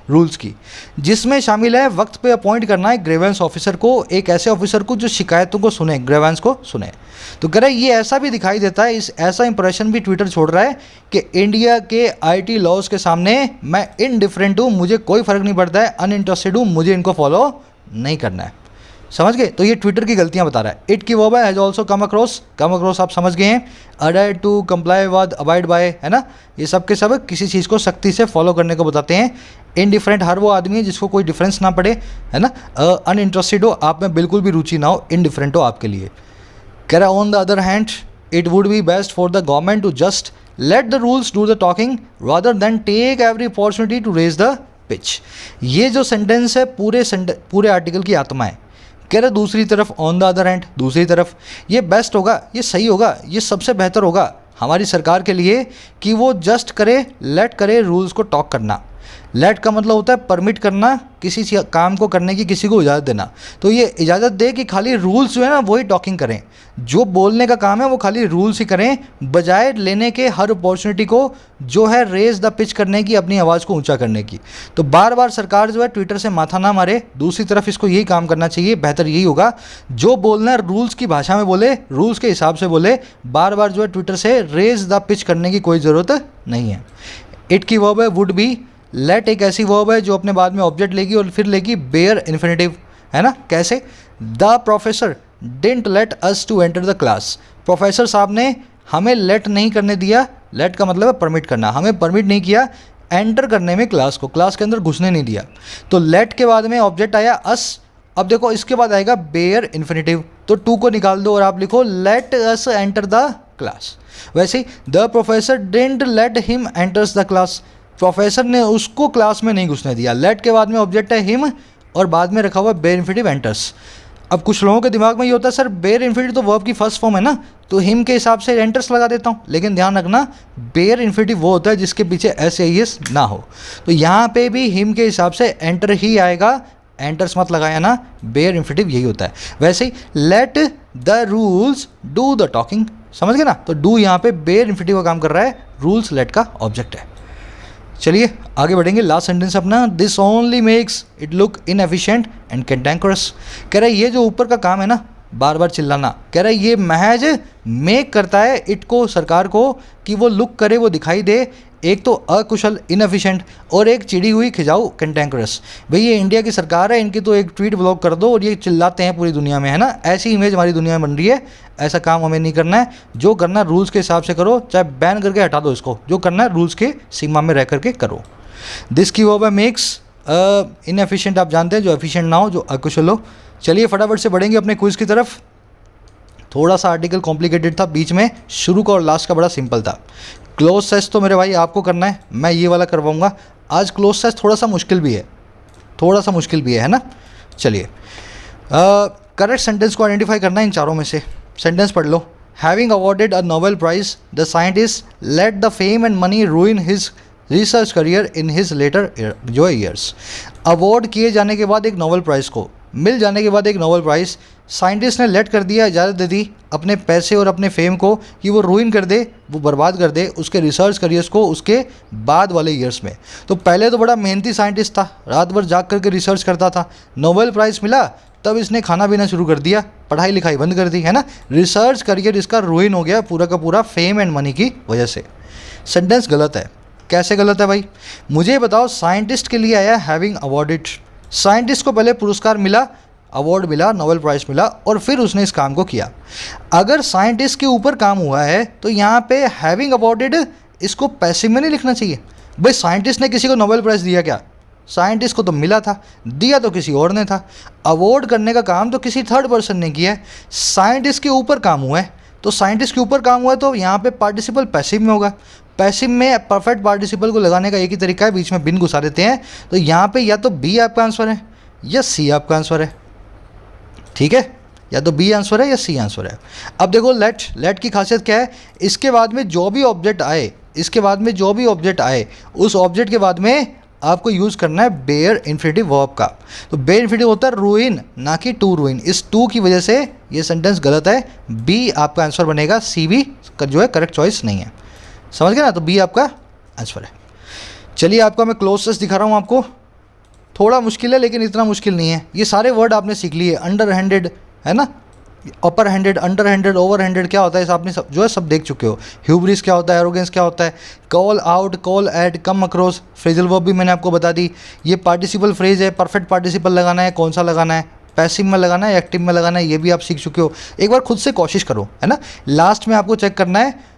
रूल्स की, जिसमें शामिल है वक्त पे अपॉइंट करना है ग्रेवेंस ऑफिसर को, एक ऐसे ऑफिसर को जो शिकायतों को सुने, ग्रेवेंस को सुने। तो कह रहे ये ऐसा भी दिखाई देता है, इस ऐसा इंप्रेशन भी ट्विटर छोड़ रहा है कि इंडिया के IT लॉज के सामने मैं इनडिफरेंट हूँ, मुझे कोई फ़र्क नहीं पड़ता है, अनइंटरेस्टेड हूँ, मुझे इनको फॉलो नहीं करना है। समझ गए? तो ये ट्विटर की गलतियां बता रहा है। इट की verb has also come across आप समझ गए हैं, adhere to, comply with, abide by, है ना, ये सब के सब किसी चीज़ को सख्ती से फॉलो करने को बताते हैं। इनडिफरेंट हर वो आदमी है जिसको कोई डिफरेंस ना पड़े, है ना, अनइंटरेस्टेड हो, आप में बिल्कुल भी रुचि ना हो, इनडिफरेंट हो आपके लिए। कह रहा on the other hand it would be best for the government to just let the rules do the talking rather than take every opportunity to raise the pitch. ये जो सेंटेंस है पूरे आर्टिकल की आत्मा है। कह रहे दूसरी तरफ, ऑन द अदर हैंड, दूसरी तरफ, ये बेस्ट होगा, ये सही होगा, ये सबसे बेहतर होगा हमारी सरकार के लिए कि वो जस्ट करे, लेट करे रूल्स को टॉक करना। लेट का मतलब होता है परमिट करना, किसी काम को करने की किसी को इजाज़त देना। तो ये इजाज़त दे कि खाली रूल्स जो है ना वही टॉकिंग करें, जो बोलने का काम है वो खाली रूल्स ही करें, बजाय लेने के हर अपॉर्चुनिटी को जो है रेज द पिच करने की, अपनी आवाज़ को ऊंचा करने की। तो बार बार सरकार जो है ट्विटर से माथा ना मारे, दूसरी तरफ इसको यही काम करना चाहिए, बेहतर यही होगा जो बोलना है रूल्स की भाषा में बोले, रूल्स के हिसाब से बोले, बार बार जो है ट्विटर से रेज द पिच करने की कोई ज़रूरत नहीं है। इट की वर्ब है वुड बी, लेट एक ऐसी वर्ब है जो अपने बाद में ऑब्जेक्ट लेगी और फिर लेगी बेयर इन्फिनेटिव, है ना। कैसे, the professor didn't let us to enter the class, professor साहब ने हमें लेट नहीं करने दिया, लेट का मतलब है परमिट करना, हमें परमिट नहीं किया एंटर करने में क्लास को, क्लास के अंदर घुसने नहीं दिया। तो लेट के बाद में ऑब्जेक्ट आया अस, अब देखो इसके बाद आएगा बेयर इन्फिनेटिव, तो टू को निकाल दो और आप लिखो let us enter the class. वैसे ही the professor didn't let him enters the class, professor ने उसको क्लास में नहीं घुसने दिया। लेट के बाद में ऑब्जेक्ट है हिम और बाद में रखा हुआ बेयर इन्फिनेटिव एंटर्स। अब कुछ लोगों के दिमाग में ये होता है सर बेयर इन्फिनेटिव तो वर्ब की फर्स्ट फॉर्म है ना, तो हिम के हिसाब से एंटर्स लगा देता हूँ, लेकिन ध्यान रखना बेयर इन्फिनेटिव वो होता है जिसके पीछे एस ना हो। तो यहाँ पे भी हिम के हिसाब से एंटर ही आएगा, एंटर्स मत लगाया ना, बेयर इन्फिनेटिव यही होता है। वैसे ही let the rules do the talking, समझ गए ना, तो डू यहाँ पे बेयर इन्फिनेटिव का काम कर रहा है, रूल्स लेट का ऑब्जेक्ट है। चलिए आगे बढ़ेंगे, लास्ट सेंटेंस अपना, this only makes it look inefficient and cantankerous. कह रहा है ये जो ऊपर का काम है ना, बार बार चिल्लाना, कह रहा है ये महज मेक करता है इट को, सरकार को, कि वो लुक करे, वो दिखाई दे, एक तो अकुशल इनएफिशिएंट और एक चिड़ी हुई खिजाऊ कैंटेंकरस। भाई ये इंडिया की सरकार है, इनकी तो एक ट्वीट ब्लॉक कर दो और ये चिल्लाते हैं पूरी दुनिया में, है ना, ऐसी इमेज हमारी दुनिया में बन रही है। ऐसा काम हमें नहीं करना है, जो करना है रूल्स के हिसाब से करो, चाहे बैन करके हटा दो इसको, जो करना है रूल्स के सीमा में रह करके करो। दिस की वर्ब है मेक्स इनएफिशिएंट, आप जानते हैं जो एफिशिएंट ना हो, जो अकुशल हो। चलिए फटाफट से बढ़ेंगे अपने क्विज की तरफ। थोड़ा सा आर्टिकल कॉम्प्लिकेटेड था, बीच में शुरू का और लास्ट का बड़ा सिंपल था। क्लोज सेस तो मेरे भाई आपको करना है, मैं ये वाला करवाऊंगा आज। क्लोज सेस थोड़ा सा मुश्किल भी है, है ना। चलिए करेक्ट सेंटेंस को आइडेंटिफाई करना है इन चारों में से। सेंटेंस पढ़ लो, having awarded a Nobel prize the scientist let the fame and money ruin his research career in his later जो ईयर्स। अवार्ड किए जाने के बाद एक नोबेल प्राइज़ को, मिल जाने के बाद एक नोबेल प्राइज़, साइंटिस्ट ने लेट कर दिया, इजाज़त दे दी अपने पैसे और अपने फेम को कि वो रूइन कर दे, वो बर्बाद कर दे उसके रिसर्च करियर्स को उसके बाद वाले ईयर्स में। तो पहले तो बड़ा मेहनती साइंटिस्ट था, रात भर जाग करके रिसर्च करता था, नोबेल प्राइज़ मिला तब इसने खाना पीना शुरू कर दिया, पढ़ाई लिखाई बंद कर दी, है ना। रिसर्च करियर इसका रूइन हो गया पूरा का पूरा फेम एंड मनी की वजह से। सेंटेंस गलत है। कैसे गलत है भाई, मुझे बताओ। साइंटिस्ट के लिए आया हैविंग अवॉर्डेड, साइंटिस्ट को पहले पुरस्कार मिला, अवार्ड मिला, नोबेल प्राइज़ मिला और फिर उसने इस काम को किया। अगर साइंटिस्ट के ऊपर काम हुआ है तो यहाँ पे हैविंग अवॉर्डेड इसको पैसिव में नहीं लिखना चाहिए। भाई साइंटिस्ट ने किसी को नोबेल प्राइज़ दिया क्या? साइंटिस्ट को तो मिला था, दिया तो किसी और ने था। अवॉर्ड करने का काम तो किसी थर्ड पर्सन ने किया है, साइंटिस्ट के ऊपर काम हुआ है। तो साइंटिस्ट के ऊपर काम हुआ है तो यहाँ पे पार्टिसिपल पैसिव में होगा। पैसिव में परफेक्ट पार्टिसिपल को लगाने का एक ही तरीका है, बीच में बिन घुसा देते हैं। तो यहाँ पे या तो बी आपका आंसर है या सी आपका आंसर है, ठीक है, या तो बी आंसर है या सी आंसर है। अब देखो लेट की खासियत क्या है, इसके बाद में जो भी ऑब्जेक्ट आए, इसके बाद में जो भी ऑब्जेक्ट आए, उस ऑब्जेक्ट के बाद में आपको यूज़ करना है बेयर इन्फिनिटिव वर्ब का। तो बेयर इन्फिनिटिव होता है रूइन, ना कि टू रूइन। इस टू की वजह से ये सेंटेंस गलत है, बी आपका आंसर बनेगा, सी भी जो है करेक्ट चॉइस नहीं है। समझ गए ना, तो बी आपका आंसर है। चलिए आपका मैं क्लोजेस्ट दिखा रहा हूँ आपको, थोड़ा मुश्किल है लेकिन इतना मुश्किल नहीं है। ये सारे वर्ड आपने सीख लिए, अंडर हैंडेड है ना, upper handed, under handed, over handed क्या होता है, इस आपने सब जो है सब देख चुके हो। ह्यूब्रिस क्या होता है, एरोगेंस क्या होता है, call out, call at, come across, phrasal verb भी मैंने आपको बता दी। ये पार्टिसिपल फ्रेज है, परफेक्ट पार्टिसिपल लगाना है, कौन सा लगाना है, पैसिव में लगाना है, एक्टिव में लगाना है, ये भी आप सीख चुके हो। एक बार खुद से कोशिश करो, है ना। लास्ट में आपको चेक करना है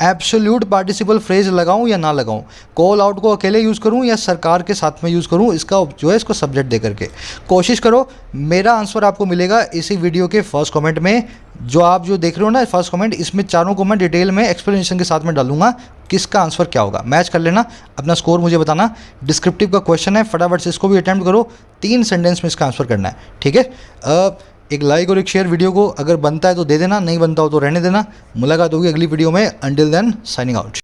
एब्सोल्यूट पार्टिसिपल फ्रेज लगाऊं या ना लगाऊं, कॉल आउट को अकेले यूज़ करूं या सरकार के साथ में यूज़ करूं, इसका जो है इसको सब्जेक्ट दे करके कोशिश करो। मेरा आंसर आपको मिलेगा इसी वीडियो के फर्स्ट कमेंट में, जो आप जो देख रहे हो ना फर्स्ट कमेंट, इसमें चारों को मैं डिटेल में एक्सप्लेनेशन के साथ में डालूंगा किसका आंसर क्या होगा। मैच कर लेना, अपना स्कोर मुझे बताना। डिस्क्रिप्टिव का क्वेश्चन है, फटाफट से इसको भी अटैम्प्ट करो, 3 सेंटेंस में इसका आंसर करना है, ठीक है। एक लाइक और एक शेयर वीडियो को, अगर बनता है तो दे देना, नहीं बनता हो तो रहने देना। मुलाकात होगी अगली वीडियो में, अंटिल देन साइनिंग आउट।